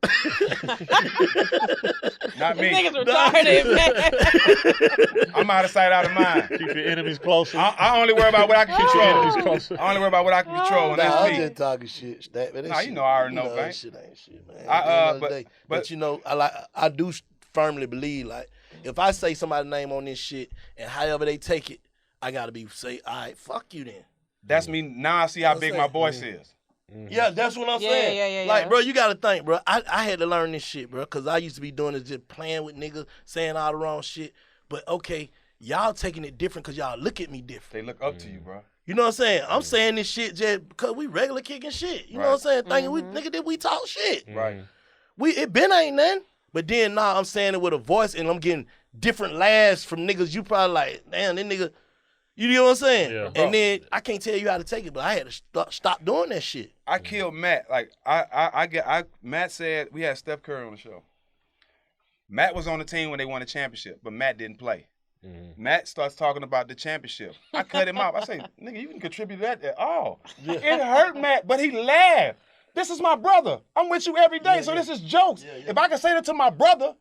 Not me. These niggas retarded, man. I'm out of sight, out of mind. Keep your enemies closer. I only worry about what I can enemies control. closer. I only worry about what I can control, and Nah, that's I'm me. just talking shit. Stat, man. That Nah, you shit, know I already know, that man. shit ain't shit, man. But you know, I do firmly believe like if I say somebody's name on this shit and however they take it, I gotta say, all right, fuck you then. That's me. Now I see how big my voice is. Mm-hmm. Yeah, that's what I'm saying. Yeah. Like, bro, you gotta think, bro. I had to learn this shit, bro, because I used to be doing this just playing with niggas, saying all the wrong shit. But okay, y'all taking it different because y'all look at me different. They look up to you, bro. You know what I'm saying? I'm saying this shit just because we regular kicking shit. You know what I'm saying? Thinking we nigga that we talk shit. Right. It been ain't nothing. But then now I'm saying it with a voice and I'm getting different laughs from niggas. You probably like, damn, that nigga. You know what I'm saying? Yeah. And then I can't tell you how to take it, but I had to stop doing that shit. I killed Matt. Like Matt said we had Steph Curry on the show. Matt was on the team when they won the championship, but Matt didn't play. Mm-hmm. Matt starts talking about the championship. I cut him off. I say, nigga, you can contribute to that at all. It hurt Matt, but he laughed. This is my brother. I'm with you every day, so this is jokes. If I can say that to my brother,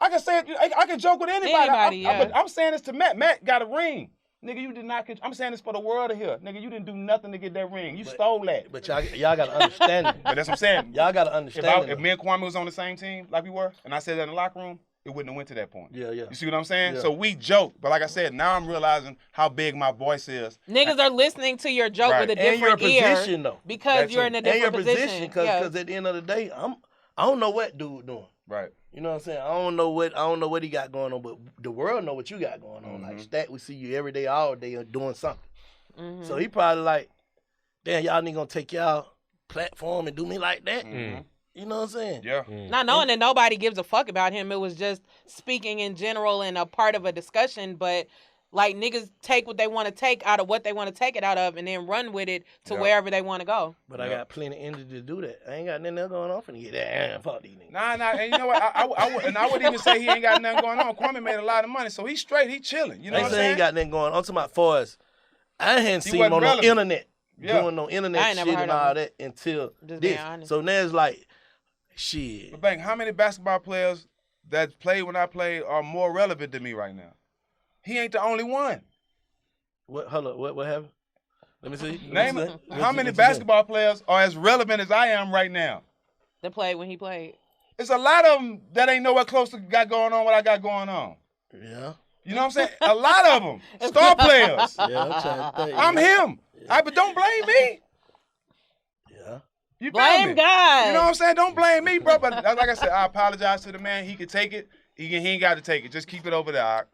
I can say it. I can joke with anybody. But I'm saying this to Matt. Matt got a ring. Nigga, you did not. I'm saying this for the world to hear. Nigga, you didn't do nothing to get that ring. You stole that. But y'all got to understand it. But that's what I'm saying. Y'all got to understand If me and Kwame was on the same team like we were, and I said that in the locker room, it wouldn't have went to that point. Yeah. You see what I'm saying? Yeah. So we joked, but like I said, now I'm realizing how big my voice is. Niggas are listening to your joke Right. with a And your different ear position, though. because That's you're it. in a And your different position, because Yeah. at the end of the day, I don't know what dude doing. Right. You know what I'm saying? I don't know what he got going on, but the world know what you got going on. Like Stat, we see you every day, all day doing something. Mm-hmm. So he probably like, damn, y'all nigga gonna take y'all platform and do me like that? Mm-hmm. You know what I'm saying? Yeah. Not knowing that nobody gives a fuck about him. It was just speaking in general and a part of a discussion. But like niggas take what they want to take out of what they want to take it out of and then run with it to wherever they want to go. But I got plenty of energy to do that. I ain't got nothing else going on for to get that. Fuck these niggas. Nah, and you know what? I wouldn't even say he ain't got nothing going on. Kwame made a lot of money, so he's straight. He chilling. You know I what ain't I'm saying he saying? ain't got nothing going on. I'm talking about far as I hadn't He seen him wasn't on no relevant. internet. Yeah. Doing no I internet ain't never shit heard and of all him. that until Just being this. honest. So now it's like, shit. But Bank, how many basketball players that played when I played are more relevant than me right now? He ain't the only one. Hold up, what happened? Let me see. Name Let it. me see. How many basketball players are as relevant as I am right now? That played when he played. It's a lot of them that ain't nowhere close to got going on what I got going on. Yeah. You know what I'm saying? A lot of them. Star players. Yeah, I'm trying to think. I'm him. But don't blame me. Yeah. You feel Blame me? God. You know what I'm saying? Don't blame me, bro. But like I said, I apologize to the man. He could take it. He ain't got to take it. Just keep it over there. All right?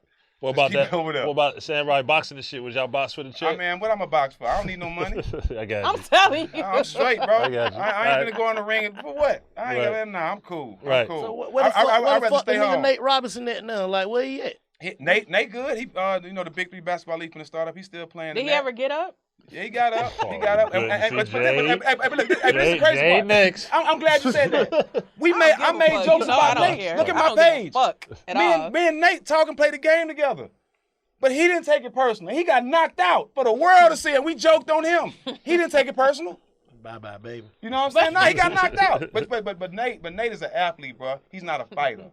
What Just about keep that? it over there. What about saying everybody boxing and shit? Would y'all box for the check? Man, what I'm a box for? I don't need no money. I got I'm you. telling you. I'm straight, bro. I got you. I ain't gonna go in the ring for what? I ain't Right. gonna. Nah, I'm cool. I'm Right. cool. So where the fuck, I'd where the rather fuck the stay nigga home. Nate Robinson at now? Like, where he at? Nate good. He the Big Three basketball league finna start up. He's still playing. Did in he that. ever get up? Yeah, he got up. He got up. Good. But See, look, this is the crazy Jay part. next. I'm glad you said that. I Give a made fuck. jokes You know about I don't Nate. care. Look at I my don't give a page. fuck at all. Me and Nate talk and play the game together. But he didn't take it personal. He got knocked out for the world to see, and we joked on him. He didn't take it personal. Bye, baby. You know what I'm saying? No, he got knocked out. But Nate is an athlete, bro. He's not a fighter.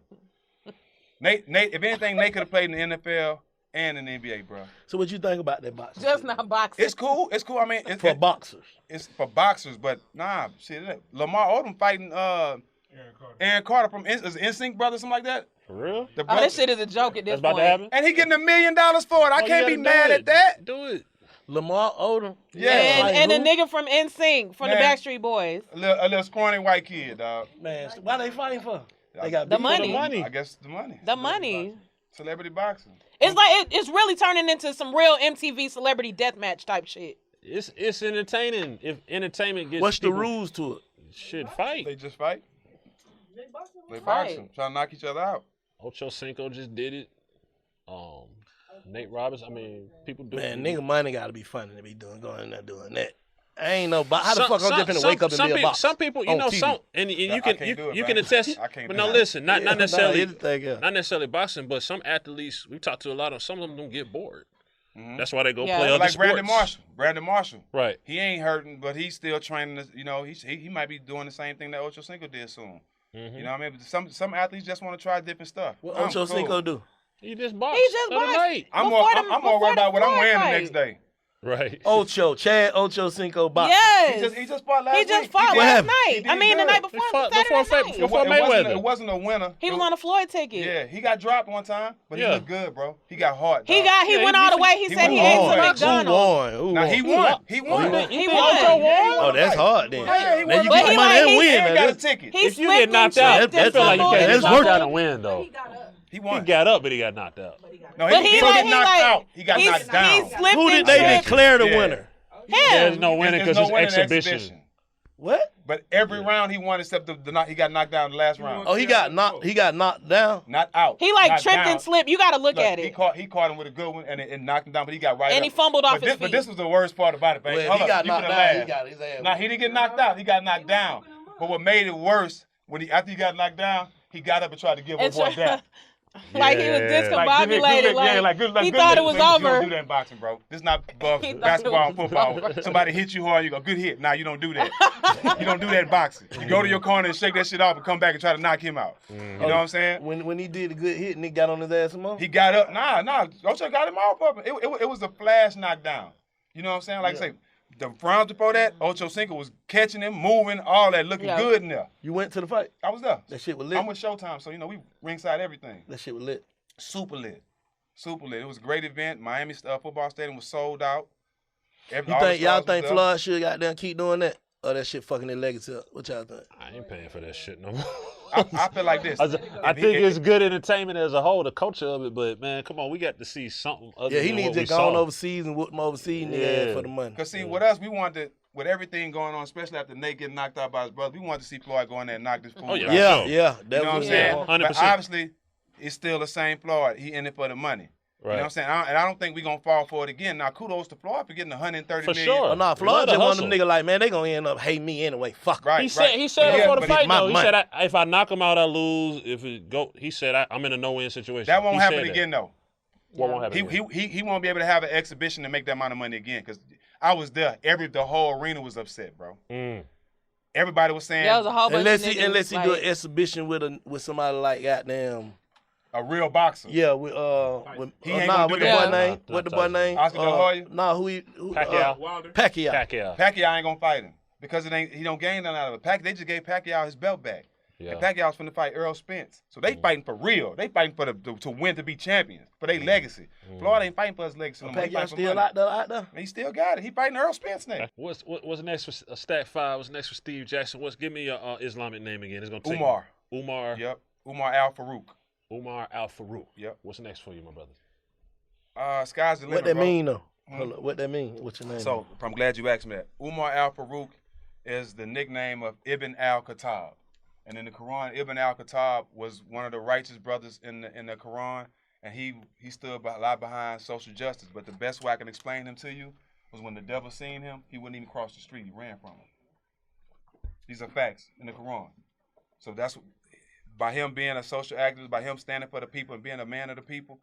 Nate, if anything, Nate could have played in the NFL and in the NBA, bro. So what you think about that boxing? Just shit, not man? boxing. It's cool. I mean, For boxers. it's for boxers, but nah, shit. Lamar Odom fighting Aaron Carter from NSYNC brother, something like that. For real? The Oh, brother, this shit is a joke at this That's about point. to happen? and he getting $1 million for it. I Oh, can't you be gotta mad do at it. that. Do it. Lamar Odom. Yeah. And Like a who? nigga from NSYNC, from the Man. Backstreet Boys. A little scrawny white kid, dog. Man, why they fighting for? They got The beef? money. Money. I guess the money. The money. Celebrity boxing. It's like it's really turning into some real MTV celebrity deathmatch type shit. It's entertaining. If entertainment gets What's the people- rules to it? Shit, fight. They just fight. They Fight. boxing, trying to knock each other out. Ocho Cinco just did it. Nate Roberts. I mean, people do. Man, it. nigga money gotta be funny to be going in there doing that. I ain't no how the fuck I'm just finna wake up and be a people, boxer? some people, you on know, TV. and I you can't can do it, you bro. can attest. I can't But do no, it. listen, not Yeah, necessarily anything else. not necessarily boxing, but some athletes we talked to a lot of. Some of them don't get bored. That's why they go Yeah. play But other like sports. Brandon Marshall. Right. He ain't hurting, but he's still training. You know, he might be doing the same thing that Ocho Cinco did soon. You know what I mean? But some athletes just want to try different stuff. What Ocho Cinco do? He just boxed. He just the other boxed. night. I'm more worried about what I'm wearing the fight. next day. Right. Chad Ocho Cinco boxing. Yes. He just fought last He just week. fought He What last happened? night. He I mean, the did night good. before fought Saturday night. before Mayweather. It wasn't a winner. He was on a Floyd ticket. Yeah, he got dropped one time, but he Yeah. looked good, bro. He got hard. He dog. went all the way. He said he went ate all some the way. McDonald's. Who won? Now he won. He won. He think won. Ocho won? Oh, that's hard then. Yeah, he Now won. you But get he money like- and he win. And now. got a That's- ticket. He If you get knocked slipped out, and I tripped feel like and you fumbled can't his get knocked worth out it. and win though. He He won. got up, but he got knocked out. No, But he he didn't like get he knocked like out. He got knocked he down. slipped Who did and they tripped. declare the Yeah. winner? There's Him. no winning because it's winning exhibition. What? But every round he won except he got knocked down in the last round. Oh, he got knocked down. Not out. He like Knocked tripped down. and slipped. You got to look at He it. caught him with a good one and knocked him down, but he got right And up. he fumbled off but his But this feet. was the worst part about it, baby. Well, Hold he up, got you knocked finna down. laugh. He got his ass. Nah, he didn't get knocked out. He got knocked down. But what made it worse, after he got knocked down, he got up and tried to give And a boy that. Like he was Yeah. discombobulated. Like he thought it was You don't over. do that in boxing, bro. This is not He thought it basketball and was football. Somebody hit you hard, you go, good hit. Nah, you don't do that. You don't do that in boxing. You go to your corner and shake that shit off and come back and try to knock him out. You know what I'm saying? When he did a good hit, Nick got on his ass some more. He got up. Nah. Ocho got him off of him. It was a flash knockdown. You know what I'm saying? Like I say, the rounds before that, Ocho Cinco was catching him, moving, all that, looking Yeah. good in there. You went to the fight. I was there. That shit was lit. I'm with Showtime, so we ringside everything. That shit was lit. Super lit. It was a great event. Miami football stadium was sold out. Y'all think Floyd should goddamn keep doing that? Or that shit fucking their legacy up? What y'all think? I ain't paying for that shit no more. I feel like this. I think it's good entertainment as a whole, the culture of it, but man, come on, we got to see something other Yeah, he than needs what to we go saw. on overseas and whoop them overseas nigga for the money. Because see, with us, we wanted to, with everything going on, especially after Nate getting knocked out by his brother, we wanted to see Floyd go in there and knock this fool Oh, yeah. out. Yeah, Sure. yeah. You That know what I'm was saying? 100%. But obviously, it's still the same Floyd. He in it for the money. You know what I'm saying? And I don't think we're going to fall for it again. Now, kudos to Floyd for getting $130 For million. sure. Oh, nah, We love Floyd the just one of them hustle. niggas like, man, they gonna end up hating me anyway. Fuck. Right, He said But before the but fight my though. He money. said if I knock him out, I lose. If it go, he said I'm in a no-win situation. that won't He happen said again, though. What won't happen? again? He won't be able to have an exhibition and make that amount of money again. Because I was there. The whole arena was upset, bro. Everybody was saying There was a whole bunch Unless of he niggas, do an like, exhibition with somebody like goddamn. a real boxer. Yeah, with He ain't gonna what do the that. boy name? Nah, What the not boy Tyson. name? Oscar De La Hoya? Nah, who Pacquiao. Pacquiao. Pacquiao. Pacquiao ain't gonna fight him because he don't gain nothing out of it. They just gave Pacquiao his belt back. Yeah. And Pacquiao's finna fight Earl Spence. So they fighting for real. They fighting for to win, to be champions, for their legacy. Floyd ain't fighting for his legacy no more. He Pacquiao fighting for still money. out there. He still got it. He fighting Earl Spence now. What's next for Stack 5? What's next for Steve Jackson? Give me your Islamic name again? It's gonna take Umar. Umar. Yep. Umar Al Farouk. Umar Al Farouk. Yep. What's next for you, my brother? Sky's the limit, What that bro. mean though? Hold up, what that mean? What's your name? So I'm glad you asked me that. Umar Al Farouk is the nickname of Ibn al-Khattab. And in the Quran, Ibn al-Khattab was one of the righteous brothers in the Quran, and he stood a lot behind social justice. But the best way I can explain him to you was when the devil seen him, he wouldn't even cross the street. He ran from him. These are facts in the Quran. So that's by him being a social activist, by him standing for the people and being a man of the people,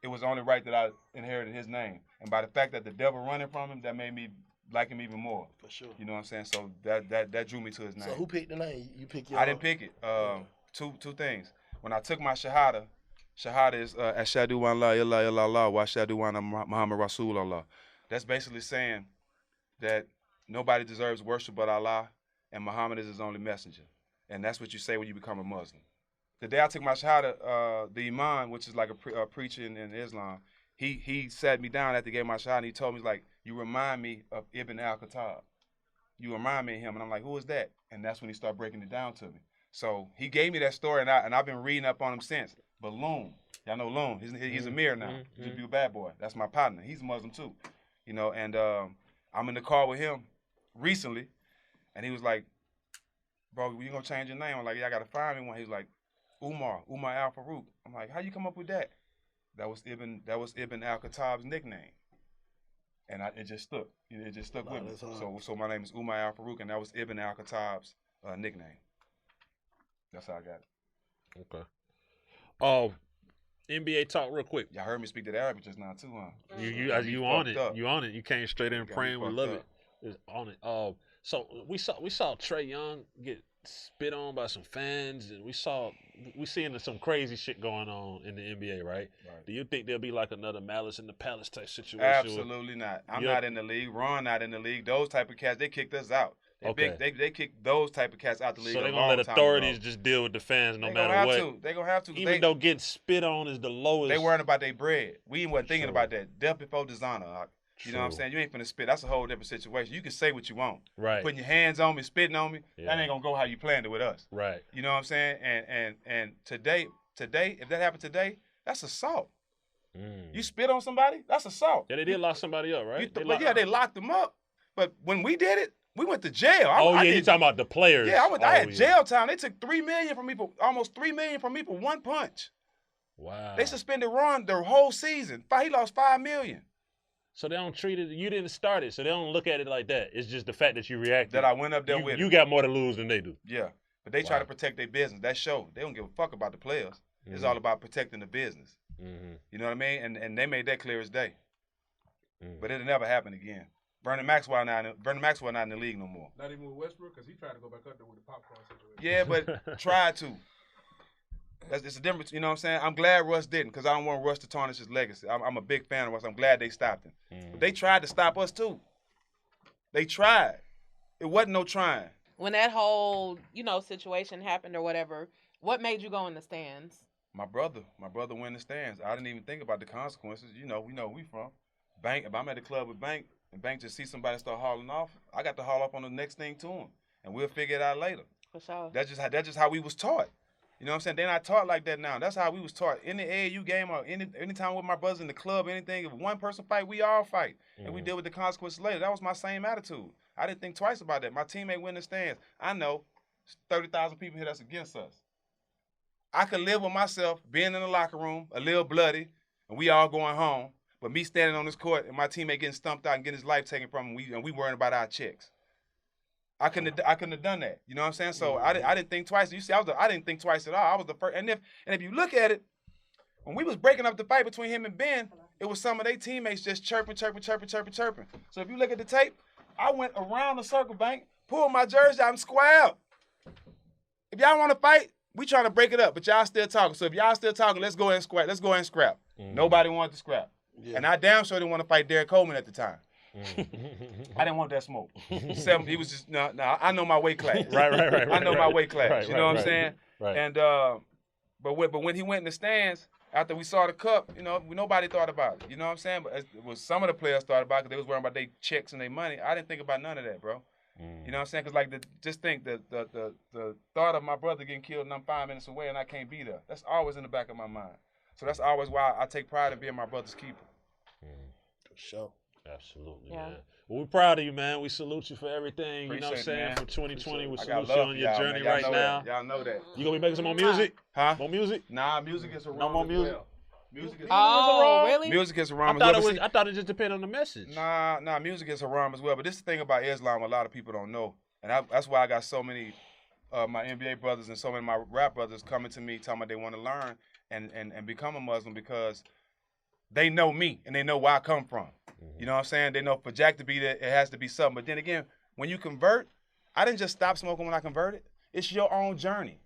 it was only right that I inherited his name. And by the fact that the devil running from him, that made me like him even more. For sure. You know what I'm saying? So that drew me to his name. So who picked the name? You pick your I didn't pick it. Two things. When I took my shahada is Ashhadu an la ilaha illallah wa ashhadu anna Muhammad Rasulullah. That's basically saying that nobody deserves worship but Allah, and Muhammad is his only messenger. And that's what you say when you become a Muslim. The day I took my shahada, the imam, which is like a preacher in Islam, he sat me down after he gave my shahada, and he told me, like, you remind me of Ibn al-Khattab. You remind me of him. And I'm like, who is that? And that's when he started breaking it down to me. So he gave me that story, and I've been reading up on him since. But Loon, y'all know Loon, he's a mirror now. Just be a bad boy. That's my partner. He's a Muslim too. You know, and I'm in the car with him recently, and he was like, bro, you gonna change your name? I'm like, yeah, I gotta find me one. He was like, Umar Al Farouk. I'm like, how you come up with that? That was Ibn al-Khattab's nickname. And it just stuck. It just stuck with me. So my name is Umar Al Farouk, and that was Ibn al-Khattab's nickname. That's how I got it. Okay. NBA talk real quick. Y'all heard me speak that Arabic just now too, huh? You Got me on fucked it. up. You on it. You came straight in Got me praying. We fucked love up. it. It's on it. So we saw Trey Young get spit on by some fans, and we seeing some crazy shit going on in the NBA, right? Do you think there'll be like another Malice in the Palace type situation? Absolutely not. I'm not in the league. Ron not in the league. Those type of cats, they kicked us out. They kicked those type of cats out the league. So they're a gonna long let time authorities ago. just deal with the fans no They matter gonna what. have to. They gonna have to. Even though getting spit on is the lowest. They worrying about their bread. We wasn't thinking True. about that. Death before dishonor. You know what I'm saying? You ain't finna spit. That's a whole different situation. You can say what you want. Right. Putting your hands on me, spitting on me, that ain't gonna go how you planned it with us. Right. You know what I'm saying? And today, if that happened today, that's assault. You spit on somebody, that's assault. Yeah, they did lock somebody up, right? They locked them up. But when we did it, we went to jail. You talking about the players? Yeah, I had jail time. They took $3 million from me almost $3 million from me for one punch. Wow. They suspended Ron the whole season. He lost $5 million. So they don't treat it. You didn't start it, so they don't look at it like that. It's just the fact that you reacted. That I went up there with it. You got more to lose than they do. Yeah, but they try to protect their business. That show, they don't give a fuck about the players. It's all about protecting the business. You know what I mean? And they made that clear as day. But it'll never happen again. Vernon Maxwell not in the league no more. Not even with Westbrook, because he tried to go back up there with the popcorn situation. Yeah, but tried to. It's a difference, you know what I'm saying? I'm glad Russ didn't, because I don't want Russ to tarnish his legacy. I'm a big fan of Russ. I'm glad they stopped him. But they tried to stop us too. They tried. It wasn't no trying. When that whole, situation happened or whatever, what made you go in the stands? My brother went in the stands. I didn't even think about the consequences. We know where we from. Bank, if I'm at the club with Bank, and Bank just see somebody start hauling off, I got to haul up on the next thing to him. And we'll figure it out later. For sure. That's just how we was taught. You know what I'm saying? They're not taught like that now. That's how we was taught. In the AAU game or anytime with my brothers in the club, anything, if one person fight, we all fight. And we deal with the consequences later. That was my same attitude. I didn't think twice about that. My teammate went in the stands. I know 30,000 people here that's against us. I could live with myself being in the locker room, a little bloody, and we all going home, but me standing on this court and my teammate getting stumped out and getting his life taken from him, and we worrying about our checks. I couldn't have done that. You know what I'm saying? So I didn't think twice. You see, I didn't think twice at all. I was the first. And if you look at it, when we was breaking up the fight between him and Ben, it was some of their teammates just chirping. So if you look at the tape, I went around the circle, Bank, pulled my jersey out and squared. If y'all want to fight, we trying to break it up, but y'all still talking. So if y'all still talking, let's go and scrap. Nobody wanted to scrap. Yeah. And I damn sure didn't want to fight Derek Coleman at the time. I didn't want that smoke. He was just no. I know my weight class. Right. I know my weight class. You know what I'm saying? Right. And but when he went in the stands after we saw the cup, nobody thought about it. You know what I'm saying? But it was some of the players thought about it because they was worrying about their checks and their money. I didn't think about none of that, bro. You know what I'm saying? Because just think the thought of my brother getting killed and I'm 5 minutes away and I can't be there. That's always in the back of my mind. So that's always why I take pride in being my brother's keeper. For sure. Absolutely, Yeah. man. Well, we're proud of you, man. We salute you for everything. Appreciate you know what I'm saying? it, man. For 2020, we I salute got you love on for your y'all, journey man. Y'all right know now. that. Y'all know that. You gonna be making some more music? Huh? More music? Nah, music is around. No more music? Well. Music is Really? Music is I around. thought it just depended on the message. Nah, music is haram as well. But this is the thing about Islam, a lot of people don't know. And that's why I got so many my NBA brothers and so many of my rap brothers coming to me telling me they want to learn and become a Muslim because they know me and they know where I come from. You know what I'm saying? They know for Jack to be there, it has to be something. But then again, when you convert, I didn't just stop smoking when I converted. It's your own journey.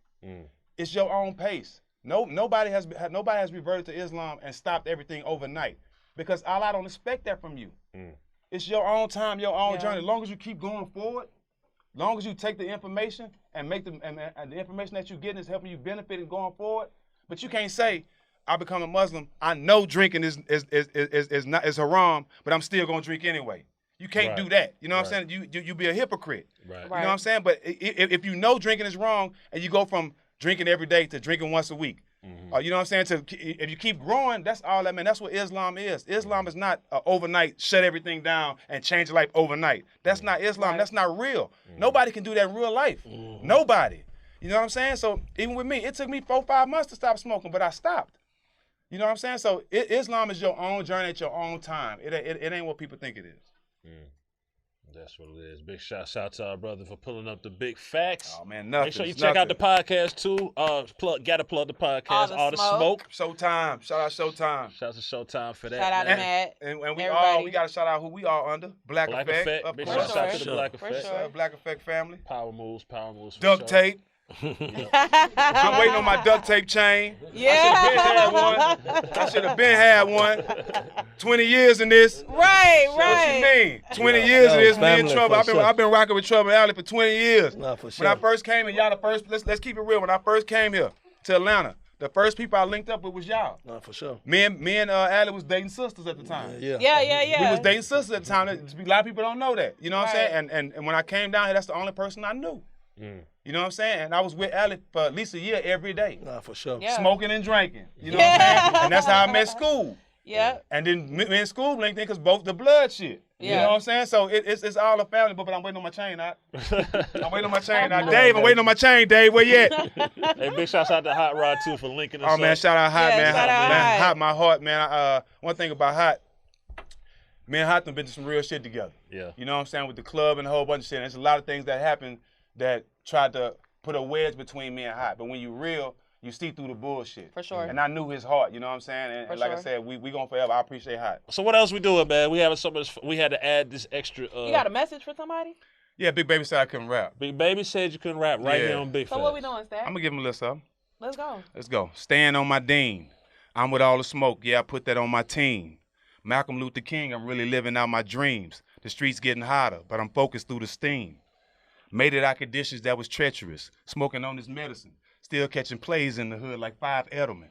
It's your own pace. Nobody has reverted to Islam and stopped everything overnight because Allah don't expect that from you. It's your own time, your own journey. As long as you keep going forward, as long as you take the information and make and the information that you're getting is helping you benefit and going forward. But you can't say, I become a Muslim. I know drinking is haram, but I'm still gonna drink anyway. You can't do that. You know what I'm saying? You be a hypocrite. Right. You know what I'm saying? But if you know drinking is wrong and you go from drinking every day to drinking once a week, you know what I'm saying? If you keep growing, that's all that, man. That's what Islam is. Islam is not overnight, shut everything down and change your life overnight. That's not Islam. Right. That's not real. Nobody can do that in real life. Nobody. You know what I'm saying? So even with me, it took me 4-5 months to stop smoking, but I stopped. You know what I'm saying? So Islam is your own journey at your own time. It ain't what people think it is. That's what it is. Big shout out to our brother for pulling up the big facts. Oh man, nothing. Make sure you check out the podcast too. Gotta plug the podcast. All the smoke. Showtime. Shout out Showtime. Shout out to Showtime for that. Shout out to Matt. And we everybody. we got to shout out who we are under. Black Effect. Of Big course. shout out to the Sure. Black For Effect. sure. Black Effect family. Power moves. For Duct sure. tape. I'm waiting on my duct tape chain. Yeah. I should have been had one. 20 years in this. Right. What you mean? 20 years in this, me in family Trouble. for sure. I've been rocking with Trouble Alley for 20 years. Nah, for sure. When I first came in, y'all the first, let's keep it real. When I first came here to Atlanta, the first people I linked up with was y'all. Nah, for sure. Me and Allie was dating sisters at the time. Yeah. Yeah. We was dating sisters at the time. A lot of people don't know that. You know what I'm Right. saying? And when I came down here, that's the only person I knew. You know what I'm saying? And I was with Allie for at least a year every day. Nah, for sure. Yeah. Smoking and drinking. You know what I'm saying? And that's how I met School. Yeah. And then me and School linked in because both the blood shit. You Yeah. know what I'm saying? So it's all a family, but I'm waiting on my chain out. I'm waiting on my chain out. Dave, I'm waiting on my chain, Dave. Where you at? Hey, big shout out to Hot Rod too for linking us Oh up. man, shout out Hot, Yeah, man. shout out Man, Hot. Hot my heart, man. One thing about Hot, me and Hot done been to some real shit together. Yeah. You know what I'm saying? With the club and a whole bunch of shit. There's a lot of things that happened that tried to put a wedge between me and Hot. But when you real, you see through the bullshit. For sure. And I knew his heart, you know what I'm saying? And like I sure. said, we gonna forever. I appreciate Hot. So what else we doing, man? We having some of this. We had to add this extra. You got a message for somebody? Yeah, Big Baby said I couldn't rap. Big Baby said you couldn't rap right Yeah. here on Big So Facts. what we doing, Stat? I'm gonna give him a little something. Let's go. Let's go. Stand on my dean. I'm with all the smoke. Yeah, I put that on my team. Malcolm Luther King, I'm really living out my dreams. The streets getting hotter, but I'm focused through the steam. Made it out conditions that was treacherous. Smoking on this medicine. Still catching plays in the hood like 5 Edelman.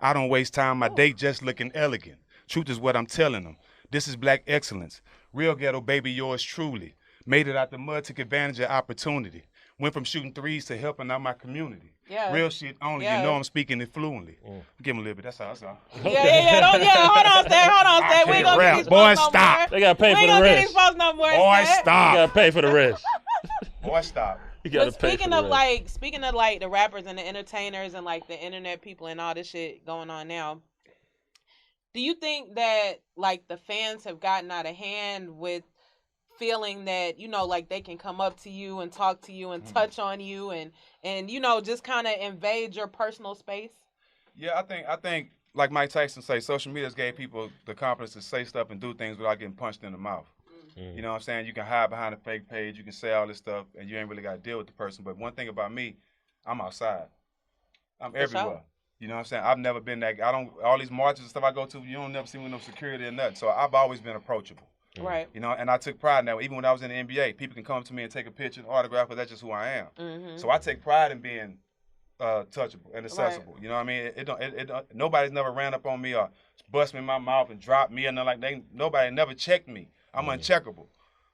I don't waste time. My day just looking elegant. Truth is what I'm telling them. This is black excellence. Real ghetto baby, yours truly. Made it out the mud, took advantage of opportunity. Went from shooting threes to helping out my community. Yeah. Real shit only. Yeah. You know I'm speaking it fluently. Give him a little bit. That's all. That's all. Yeah. Hold on, Stat. We ain't gonna rap. get these Boy, folks no stop. more. They gotta pay We for ain't the gonna get rest. these folks no more. Boy, Stat. You stop. gotta pay for the rest. Boy, stop. You gotta But pay speaking for of the rest. speaking of like the rappers and the entertainers and like the internet people and all this shit going on now, do you think that like the fans have gotten out of hand with feeling that, you know, like they can come up to you and talk to you and touch on you and you know, just kind of invade your personal space? Yeah, I think like Mike Tyson say, social media's gave people the confidence to say stuff and do things without getting punched in the mouth. You know what I'm saying? You can hide behind a fake page, you can say all this stuff, and you ain't really got to deal with the person. But one thing about me, I'm outside. I'm everywhere. sure. You know what I'm saying? I've never been that. All these marches and stuff I go to, you don't never see me with no security or nothing. So I've always been approachable. Right. You know, and I took pride in that. Even when I was in the NBA, people can come to me and take a picture, an autograph, but that's just who I am. Mm-hmm. So I take pride in being touchable and accessible. You know what I mean? It don't, nobody's never ran up on me or bust me in my mouth and dropped me or nothing like that. Nobody never checked me. I'm uncheckable.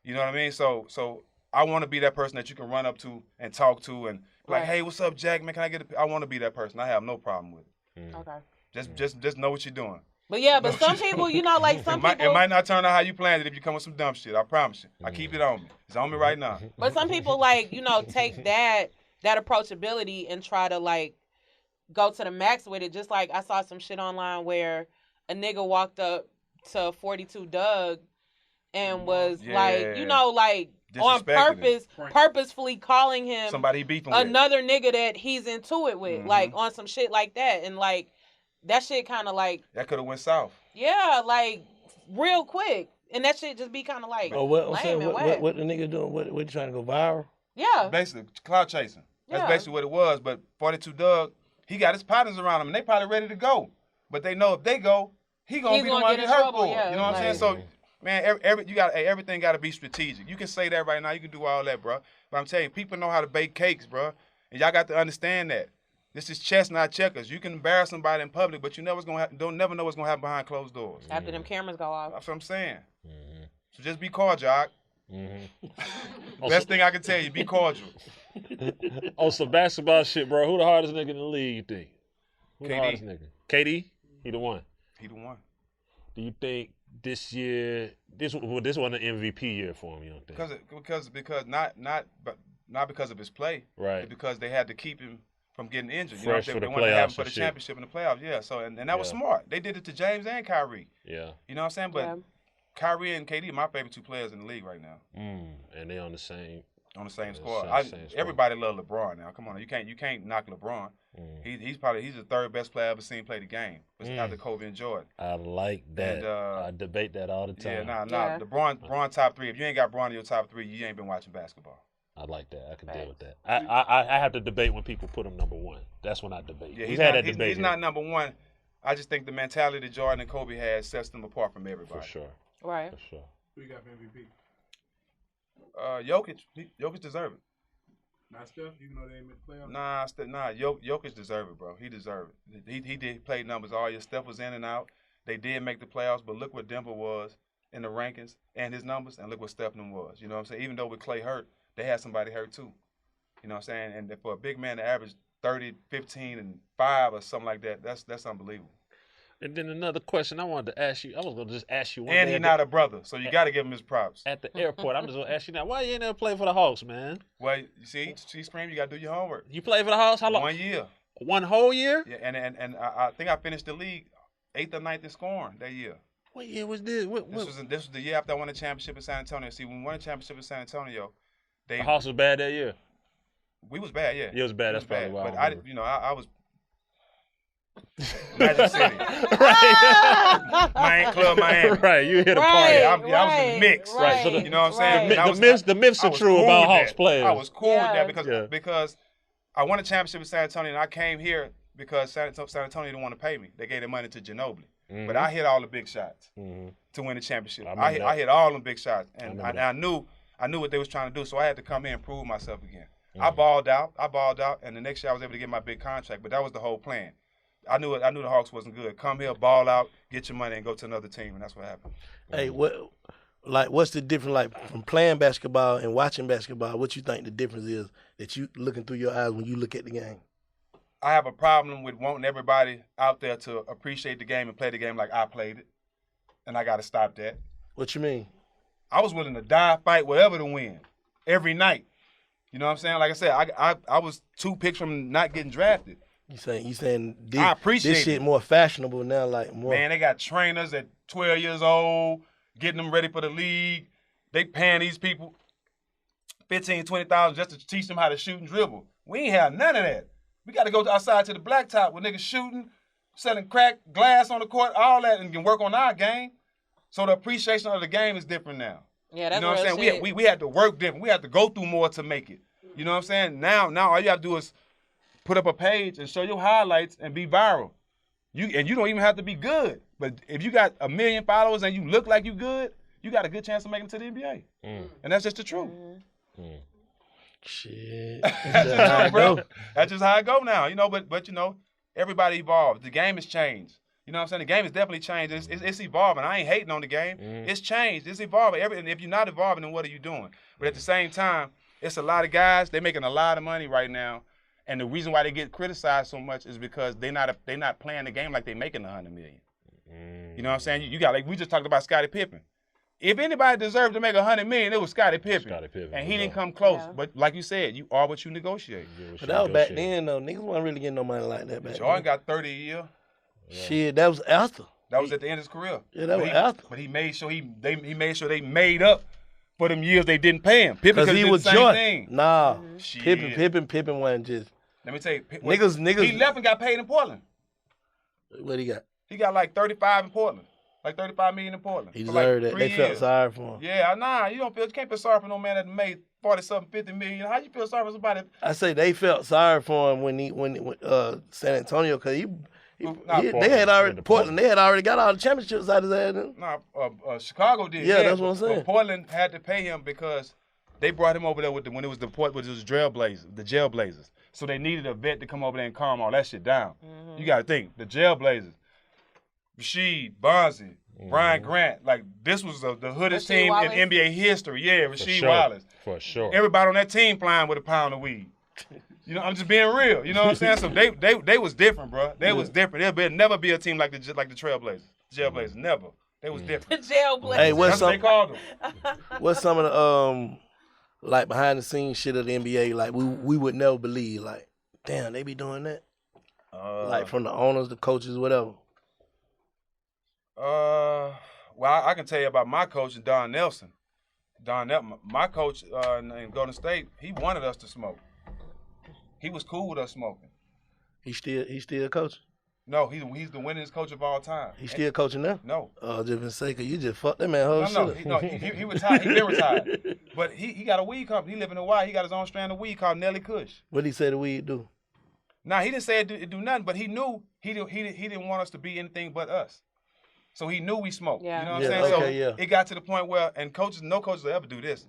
You know what I mean? So I want to be that person that you can run up to and talk to and like, Right. hey, what's up, Jack? Man, can I get I want to be that person. I have no problem with it. Okay. Just know what you're doing. But yeah, but some people, you know, like some It people, might not turn out how you planned it if you come with some dumb shit. I promise you. I keep it on me. It's on me right now. but some people like, you know, take that approachability and try to like go to the max with it. Just like I saw some shit online where a nigga walked up to 42 Doug and was like, you know, like on Disrespected purposefully calling him Somebody he beefing with. another nigga that he's into it with, like on some shit like that. And like that shit kind of like, That could have went south. yeah, like real quick. And that shit just be kind of like Oh, what, I'm lame saying, and what, whack. what the nigga doing? What you trying to go viral? Yeah. Basically, cloud chasing. That's Yeah. basically what it was. But 42 Doug, he got his partners around him, and they probably ready to go. But they know if they go, he gonna He's be the gonna one get get in hurt trouble, for it. yeah, You know what I'm like- saying? So, man, everything got to be strategic. You can say that right now. You can do all that, bro. But I'm telling you, people know how to bake cakes, bro. And y'all got to understand that. This is chess, not checkers. You can embarrass somebody in public, but you never know what's gonna happen behind closed doors. After them cameras go off. That's what I'm saying. So just be cordial, Jock. Mm-hmm. Best thing I can tell you, be cordial. On some basketball shit, bro. Who the hardest nigga in the league, you think? Who the KD. hardest nigga? KD? He the one. He the one. Do you think this year, this wasn't an MVP year for him, you don't think? Because not because of his play, Right. but because they had to keep him from getting injured. Fresh they for the wanted to have him playoffs for and the shit. championship in the playoffs. Yeah. So and that was Yeah. smart. They did it to James and Kyrie. Yeah. You know what I'm saying? But Yeah. Kyrie and KD, my favorite 2 players in the league right now. And they on the same squad. same squad. Everybody love LeBron now. Come on, you can't knock LeBron. He's the 3rd best player I've ever seen play the game. After Kobe and Jordan. I like that. And, I debate that all the time. Yeah. LeBron top 3. If you ain't got LeBron in your top 3, you ain't been watching basketball. I like that. I can deal with that. I have to debate when people put him number 1. That's when I debate. Yeah, We've had that debate. He's not number 1. I just think the mentality that Jordan and Kobe had sets them apart from everybody. For sure. Right. For sure. Who you got for MVP? Jokic deserve it. Not Steph, even though they ain't made the playoffs? Nah. Jokic deserve it, bro. He deserved it. He did play numbers all year. Steph was in and out. They did make the playoffs, but look what Denver was in the rankings and his numbers, and look what Stephen was. You know what I'm saying? Even though with Clay hurt, they had somebody hurt too. You know what I'm saying? And for a big man to average 30, 15, and 5 or something like that, that's unbelievable. And then another question I wanted to ask you. I was going to just ask you one And day he's not a brother, so you got to give him his props. at the airport. I'm just going to ask you now, why you ain't never play for the Hawks, man? Well, you see, Scream, you got to do your homework. You played for the Hawks? How long? 1 year. 1 whole year? Yeah, and I think I finished the league 8th or 9th in scoring that year. What year was this? This was the year after I won the championship in San Antonio. See, when we won the championship in San Antonio, The Hawks was bad that year. We was bad, yeah. It was bad. That's probably why. But I was Magic City, Miami. Right, you hit a party. I was in the mix. Right. So you know what I'm saying? The myths are true cool about with Hawks that. players. I was cool with that because I won a championship in San Antonio, and I came here because San Antonio didn't want to pay me. They gave their money to Ginobili. But I hit all the big shots to win the championship. I hit all the big shots, and I knew what they was trying to do, so I had to come here and prove myself again. I balled out, and the next year I was able to get my big contract, but that was the whole plan. I knew the Hawks wasn't good. Come here, ball out, get your money, and go to another team, and that's what happened. Hey, what's the difference, like, from playing basketball and watching basketball? What you think the difference is that you looking through your eyes when you look at the game? I have a problem with wanting everybody out there to appreciate the game and play the game like I played it, and I got to stop that. What you mean? I was willing to die, fight, whatever to win, every night. You know what I'm saying? Like I said, I was 2 picks from not getting drafted. You saying I appreciate this shit more fashionable now, like more. Man, they got trainers at 12 years old, getting them ready for the league. They paying these people $15,000, $20,000 just to teach them how to shoot and dribble. We ain't have none of that. We got to go outside to the blacktop with niggas shooting, selling crack, glass on the court, all that, and can work on our game. So the appreciation of the game is different now. Yeah, that's you know what I'm saying? We had to work different. We had to go through more to make it. You know what I'm saying? Now all you have to do is put up a page and show your highlights and be viral. You don't even have to be good. But if you got 1 million followers and you look like you good, you got a good chance of making it to the NBA. And that's just the truth. Shit. That's just how it go. That's just how it go now. You know, but you know, everybody evolves. The game has changed. You know what I'm saying? The game has definitely changed. It's evolving. I ain't hating on the game. It's changed. It's evolving. And if you're not evolving, then what are you doing? But at the same time, it's a lot of guys. They're making a lot of money right now. And the reason why they get criticized so much is because they're not playing the game like they're making $100 million. You know what I'm saying? You got, like we just talked about Scottie Pippen. If anybody deserved to make $100 million, it was Scottie Pippen. And he didn't come close. Yeah. But like you said, you are what you negotiate. But that was back then, though. Niggas wasn't really getting no money like that back then. Jordan got 30 a year. Yeah. Shit, that was after. That was at the end of his career. Yeah, that was after. But he made sure he made sure they made up for them years they didn't pay him. Pippen because he was Jordan. Nah, Pippen wasn't just. Let me tell you, niggas. He left and got paid in Portland. What he got? He got like 35 in Portland, like 35 million in Portland. He deserved that. They felt sorry for him. Yeah, nah, you can't feel sorry for no man that made 40-something, 50 million. How you feel sorry for somebody? I say they felt sorry for him when San Antonio, because they had already Portland. They had already got all the championships out of his ass. Nah, Chicago did. Yeah, that's what I'm saying. But Portland had to pay him because they brought him over there when it was the Jailblazers. So they needed a vet to come over there and calm all that shit down. You got to think, the Jailblazers, Rasheed, Bonzi, Brian Grant, like this was the hoodest team Wallace. In NBA history. Yeah, Rasheed Wallace. For sure. Everybody on that team flying with a pound of weed. You know, I'm just being real. You know what I'm saying? So they was different, bro. They was different. There'll never be a team like the Trailblazers. Jailblazers, never. They was different. The Jailblazers. Hey, that's what they called them. What's some of the like behind the scenes shit of the NBA, like we would never believe, like, damn, they be doing that? Like from the owners, the coaches, whatever. Well, I can tell you about my coach, Don Nelson. My coach in Golden State, he wanted us to smoke. He was cool with us smoking. He still coaching? No, he's the winningest coach of all time. He still coaching now? No. Oh, just been saying, you just fucked that man whole shit. No, he retired. He been retired. But he got a weed company. He live in Hawaii. He got his own strand of weed called Nelly Kush. What did he say the weed do? Nah, he didn't say it do nothing, but he knew he didn't want us to be anything but us. So he knew we smoked. Yeah. You know what I'm saying? Okay, so it got to the point where, and no coaches will ever do this.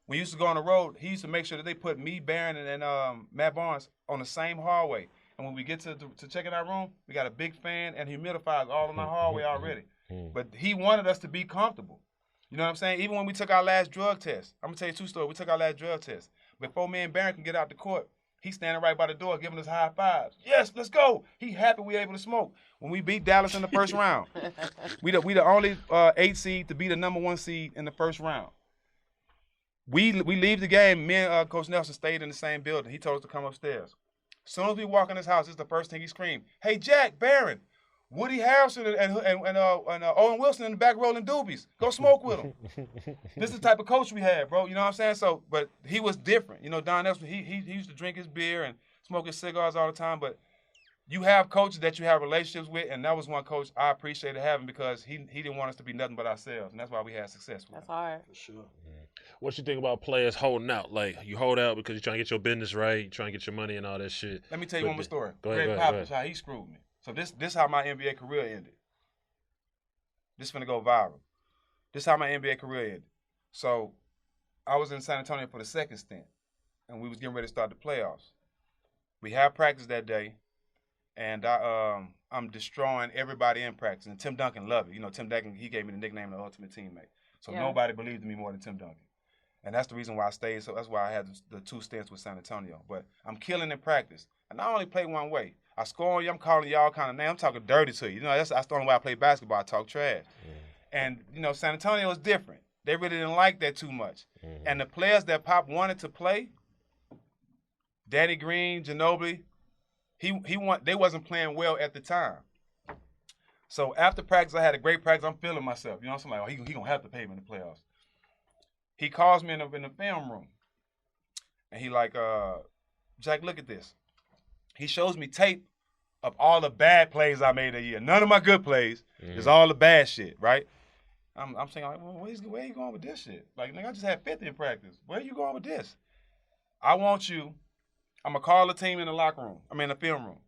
We used to go on the road, he used to make sure that they put me, Barron, and Matt Barnes on the same hallway. And when we get to check in our room, we got a big fan and humidifiers all in our hallway already. But he wanted us to be comfortable. You know what I'm saying? Even when we took our last drug test, I'm going to tell you two stories. We took our last drug test. Before me and Barron can get out the court, he's standing right by the door giving us high fives. Yes, let's go. He happy we able to smoke. When we beat Dallas in the first round, we the only 8 seed to be the number 1 seed in the first round. We leave the game. Me and Coach Nelson stayed in the same building. He told us to come upstairs. As soon as we walk in his house, it's the first thing he screamed. Hey, Jack, Barron, Woody Harrelson and Owen Wilson in the back rolling doobies. Go smoke with him. This is the type of coach we had, bro. You know what I'm saying? So, but he was different. You know, Don Nelson, he used to drink his beer and smoke his cigars all the time. But you have coaches that you have relationships with, and that was one coach I appreciated having because he didn't want us to be nothing but ourselves, and that's why we had success with him. That's hard. For sure. What you think about players holding out? Like, you hold out because you're trying to get your business right, you're trying to get your money and all that shit. Let me tell you one more story. Go ahead, Greg Popovich, how he screwed me. So this how my NBA career ended. This finna go viral. This how my NBA career ended. So I was in San Antonio for the second stint, and we was getting ready to start the playoffs. We had practice that day, and I'm destroying everybody in practice. And Tim Duncan loved it. You know, Tim Duncan, he gave me the nickname the ultimate teammate. So nobody believed in me more than Tim Duncan. And that's the reason why I stayed. So that's why I had the 2 stints with San Antonio. But I'm killing in practice. And I only play one way. I score on you, I'm calling y'all kind of name. I'm talking dirty to you. You know, that's the only way I play basketball. I talk trash. And, you know, San Antonio is different. They really didn't like that too much. And the players that Pop wanted to play, Danny Green, Ginobili, they wasn't playing well at the time. So after practice, I had a great practice. I'm feeling myself. You know, I'm like, oh, he going to have to pay me in the playoffs. He calls me in the film room. And he like, Jack, look at this. He shows me tape of all the bad plays I made that year. None of my good plays. It's all the bad shit, right? I'm saying, like, well, where you going with this shit? Like, nigga, I just had 50 in practice. Where you going with this? I'm going to call the team in the locker room. In the film room.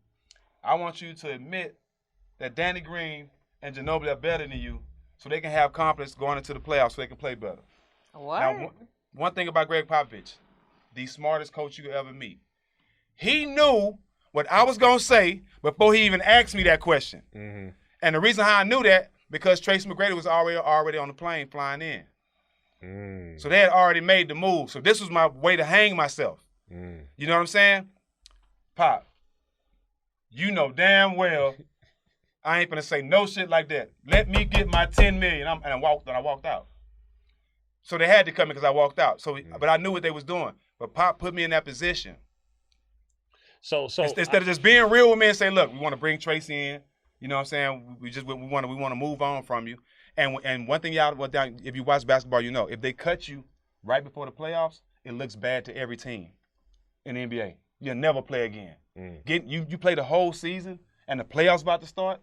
I want you to admit that Danny Green and Ginobili are better than you so they can have confidence going into the playoffs so they can play better. What? Now, one thing about Greg Popovich, the smartest coach you could ever meet. He knew what I was going to say before he even asked me that question. And the reason how I knew that, because Tracy McGrady was already on the plane flying in. So they had already made the move. So this was my way to hang myself. You know what I'm saying? Pop, you know damn well I ain't gonna say no shit like that. Let me get my $10 million. And I walked out. So they had to come in because I walked out. So, but I knew what they was doing. But Pop put me in that position. So instead of just being real with me and say, look, we want to bring Tracy in. You know what I'm saying? We want to move on from you. And one thing if you watch basketball, you know, if they cut you right before the playoffs, it looks bad to every team in the NBA. You'll never play again. You play the whole season and the playoffs about to start.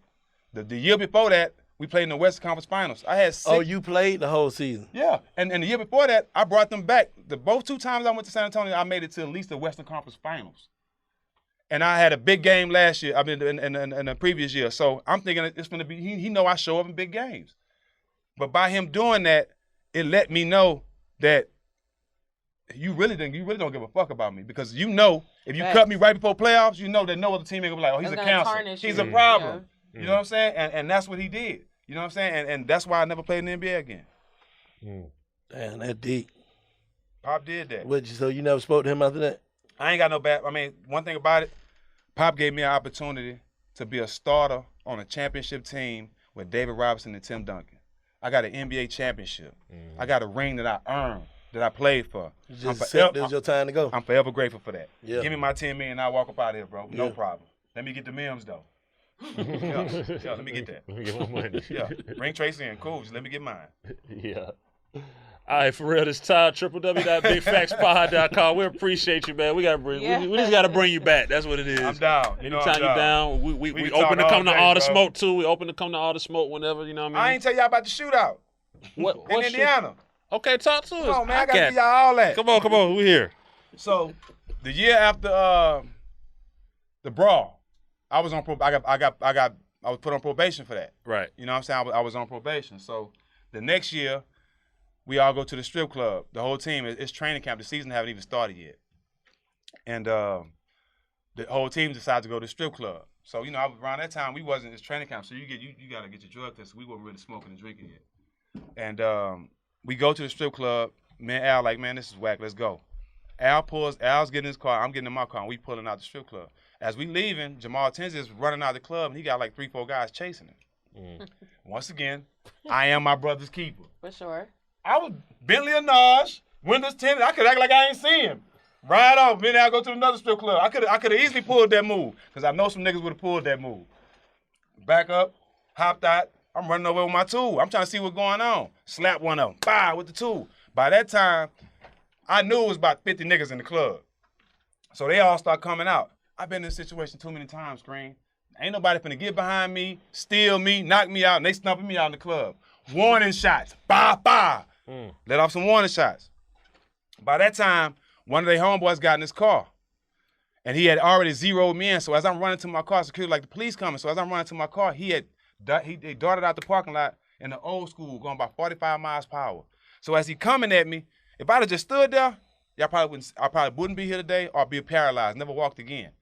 The year before that, we played in the Western Conference Finals. I had 6. Oh, you played the whole season? Yeah. And the year before that, I brought them back. Both 2 times I went to San Antonio, I made it to at least the Western Conference Finals. And I had a big game last year, in the previous year. So I'm thinking it's going to be, he know I show up in big games. But by him doing that, it let me know that you really don't give a fuck about me. Because you know, if you cut me right before playoffs, you know that no other team ain't going to be like, oh, he's a cancer. He's a problem. You know what I'm saying? And that's what he did. You know what I'm saying? And that's why I never played in the NBA again. Damn, that deep. Pop did that. So you never spoke to him after that? I ain't got no bad. One thing about it, Pop gave me an opportunity to be a starter on a championship team with David Robinson and Tim Duncan. I got an NBA championship. I got a ring that I earned, that I played for. It was your time to go. I'm forever grateful for that. Yeah. Give me my $10 million and I'll walk up out of here, bro. No problem. Let me get the Mims, though. Yeah, let me get that. Let me get my money. Yeah, bring Tracy in. Cool, just let me get mine. Yeah. All right, for real, this time, www.bigfactspod.com. We appreciate you, man. We just gotta bring you back. That's what it is. I'm down. Anytime you're down, we can open to talk come to all all day, the bro. smoke too. We open to come to all the smoke whenever, you know what I mean? I ain't tell y'all about the shootout What in Indiana. Okay, talk to us. Come on, man. I gotta give y'all all that. Come on, we here. So, the year after the brawl, I was on I was put on probation for that. Right. You know what I'm saying? I was on probation. So the next year, we all go to the strip club. The whole team. It's training camp. The season haven't even started yet. And the whole team decides to go to the strip club. So, you know, around that time, it's training camp. So you got to get your drug test. So we weren't really smoking and drinking yet. And we go to the strip club. Me and Al like, man, this is whack. Let's go. Al's getting in his car. I'm getting in my car. And we pulling out the strip club. As we leaving, Jamal Tinsley is running out of the club, and he got like 3-4 guys chasing him. Once again, I am my brother's keeper. For sure. I was Bentley and Naj, windows tinted. I could act like I ain't see him. Ride off. Then I go to another strip club. I could have easily pulled that move because I know some niggas would have pulled that move. Back up, hopped out. I'm running over with my tool. I'm trying to see what's going on. Slap one of them. Bye with the tool. By that time, I knew it was about 50 niggas in the club. So they all start coming out. I've been in this situation too many times, Screen. Ain't nobody finna get behind me, steal me, knock me out, and they stumping me out in the club. Warning shots. Bah, bah. Let off some warning shots. By that time, one of their homeboys got in his car. And he had already zeroed me in. So as I'm running to my car, security like the police coming. So as I'm running to my car, he darted out the parking lot in the old school, going about 45 miles per hour. So as he coming at me, if I'd have just stood there, I probably wouldn't be here today or be paralyzed, never walked again.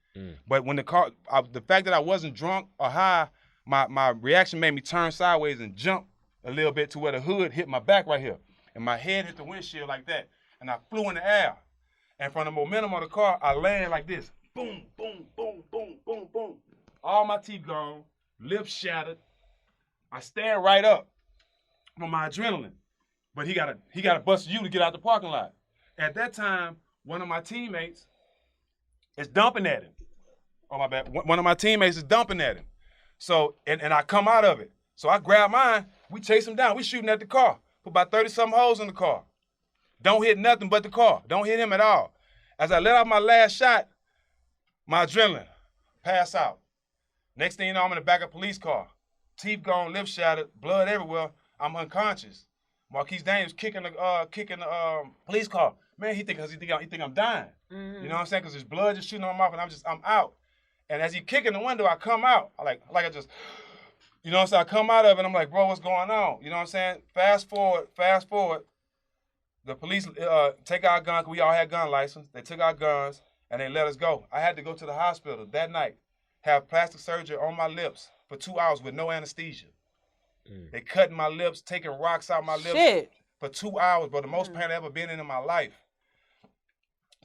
But when the fact that I wasn't drunk or high, my reaction made me turn sideways and jump a little bit to where the hood hit my back right here. And my head hit the windshield like that. And I flew in the air. And from the momentum of the car, I landed like this. Boom, boom, boom, boom, boom, boom. All my teeth gone, lips shattered. I stand right up from my adrenaline. But he gotta bust you to get out the parking lot. At that time, one of my teammates is dumping at him. Oh, my bad. One of my teammates is dumping at him. So, and I come out of it. So I grab mine. We chase him down. We shooting at the car. Put about 30-something holes in the car. Don't hit nothing but the car. Don't hit him at all. As I let off my last shot, my adrenaline pass out. Next thing you know, I'm in the back of a police car. Teeth gone, lips shattered, blood everywhere. I'm unconscious. Marquise Daniels kicking the police car. Man, he think I'm dying. You know what I'm saying? Because there's blood just shooting on my mouth, and I'm out. And as he kicking the window, I come out. I just, you know what I'm saying? I come out of it, and I'm like, bro, what's going on? You know what I'm saying? Fast forward. The police take our guns. We all had gun license. They took our guns, and they let us go. I had to go to the hospital that night, have plastic surgery on my lips for 2 hours with no anesthesia. They cutting my lips, taking rocks out my lips for 2 hours, bro. The most pain I've ever been in my life.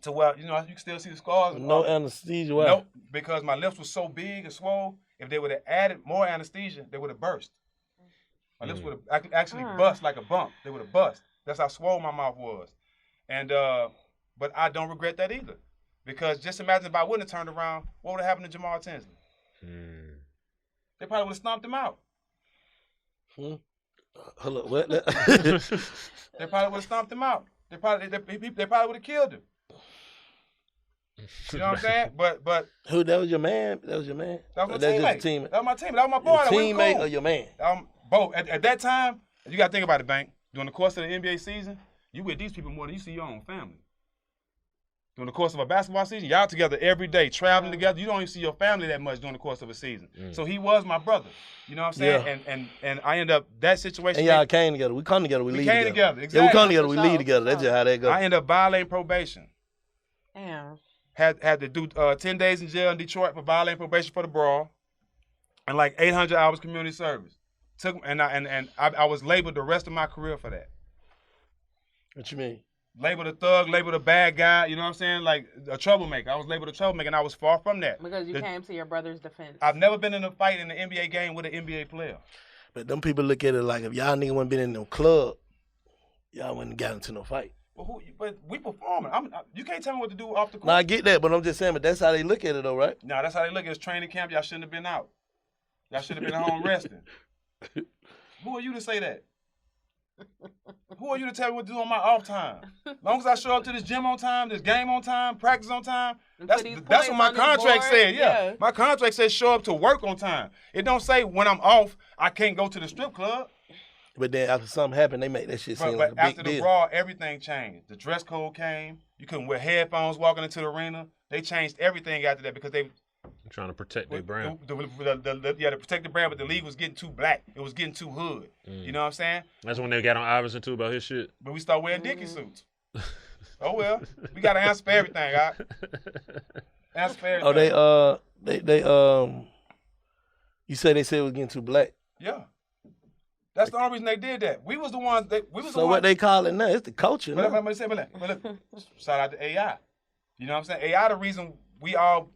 To where, you know, you can still see the scars. No anesthesia. Why? Nope, because my lips were so big and swole. If they would have added more anesthesia, they would have burst. My lips would have actually bust like a bump. They would have bust. That's how swole my mouth was. And but I don't regret that either. Because just imagine if I wouldn't have turned around, what would have happened to Jamal Tinsley? They probably would have stomped him out. Hold up, what? They probably would have stomped him out. They probably would have killed him. You know what I'm saying? But who? That was your man. That was your man. That was my teammate. That was my teammate. That was my boy. Your teammate or your man? Both. At that time, you got to think about it, Bank. During the course of the NBA season, you with these people more than you see your own family. During the course of a basketball season, y'all together every day, traveling together. You don't even see your family that much during the course of a season. So he was my brother. You know what I'm saying? Yeah. And I end up that situation. And y'all came together. We come together. We leave together. Exactly. Yeah, we come together. We leave together. That's just how that goes. I end up violating probation. Damn. Had to do 10 days in jail in Detroit for violating probation for the brawl, and like 800 hours community service. I was labeled the rest of my career for that. What you mean? Labeled a thug, labeled a bad guy. You know what I'm saying? Like a troublemaker. I was labeled a troublemaker, and I was far from that. Because you came to your brother's defense. I've never been in a fight in the NBA game with an NBA player. But them people look at it like if y'all nigga wouldn't been in no club, y'all wouldn't got into no fight. But we performing. You can't tell me what to do off the court. No, I get that, but I'm just saying, but that's how they look at it though, right? No, that's how they look at it. It's training camp. Y'all shouldn't have been out. Y'all should have been home resting. Who are you to say that? Who are you to tell me what to do on my off time? As long as I show up to this gym on time, this game on time, practice on time, that's what my contract said. Yeah. My contract says show up to work on time. It don't say when I'm off, I can't go to the strip club. But then after something happened, they make that shit seem like a big after the deal. brawl, everything changed. The dress code came. You couldn't wear headphones walking into the arena. They changed everything after that because they trying to protect their brand. To protect the brand, but the league was getting too black. It was getting too hood. You know what I'm saying? That's when they got on Iverson too about his shit. But we start wearing Dickie suits. Oh well, we got to answer for everything, all right? Answer for everything. Oh, you said they said it was getting too black. Yeah. That's the only reason they did that. We was the ones So what they call it now? It's the culture. But look, shout out to AI. You know what I'm saying? AI the reason we all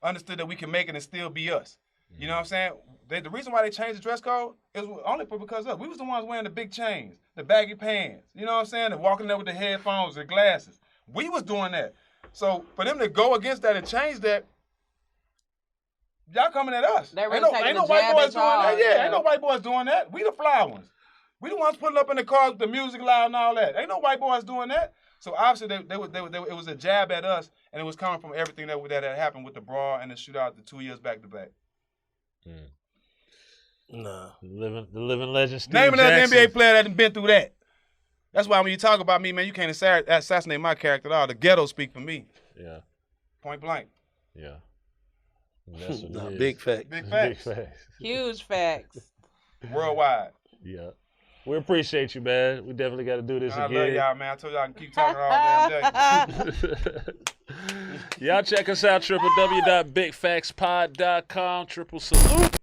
understood that we can make it and still be us. You know what I'm saying? The reason why they changed the dress code is only because of us. We was the ones wearing the big chains, the baggy pants. You know what I'm saying? And walking there with the headphones and glasses. We was doing that. So for them to go against that and change that, y'all coming at us. Really ain't no white boys doing that. Yeah, ain't no white boys doing that. We the fly ones. We the ones putting up in the cars with the music loud and all that. Ain't no white boys doing that. So obviously it was a jab at us, and it was coming from everything that had happened with the brawl and the shootout the 2 years back to back. Nah. The living legend Steve Name another Jackson. NBA player that done been through that. That's why when you talk about me, man, you can't assassinate my character at all. The ghetto speak for me. Yeah. Point blank. Yeah. That's what it is. Big fact. Big facts. Big facts. Huge facts. Worldwide. Yeah. We appreciate you, man. We definitely got to do this I again. love y'all, man. I told y'all I can keep talking all damn day. Y'all check us out, www.bigfactspod.com. Triple salute.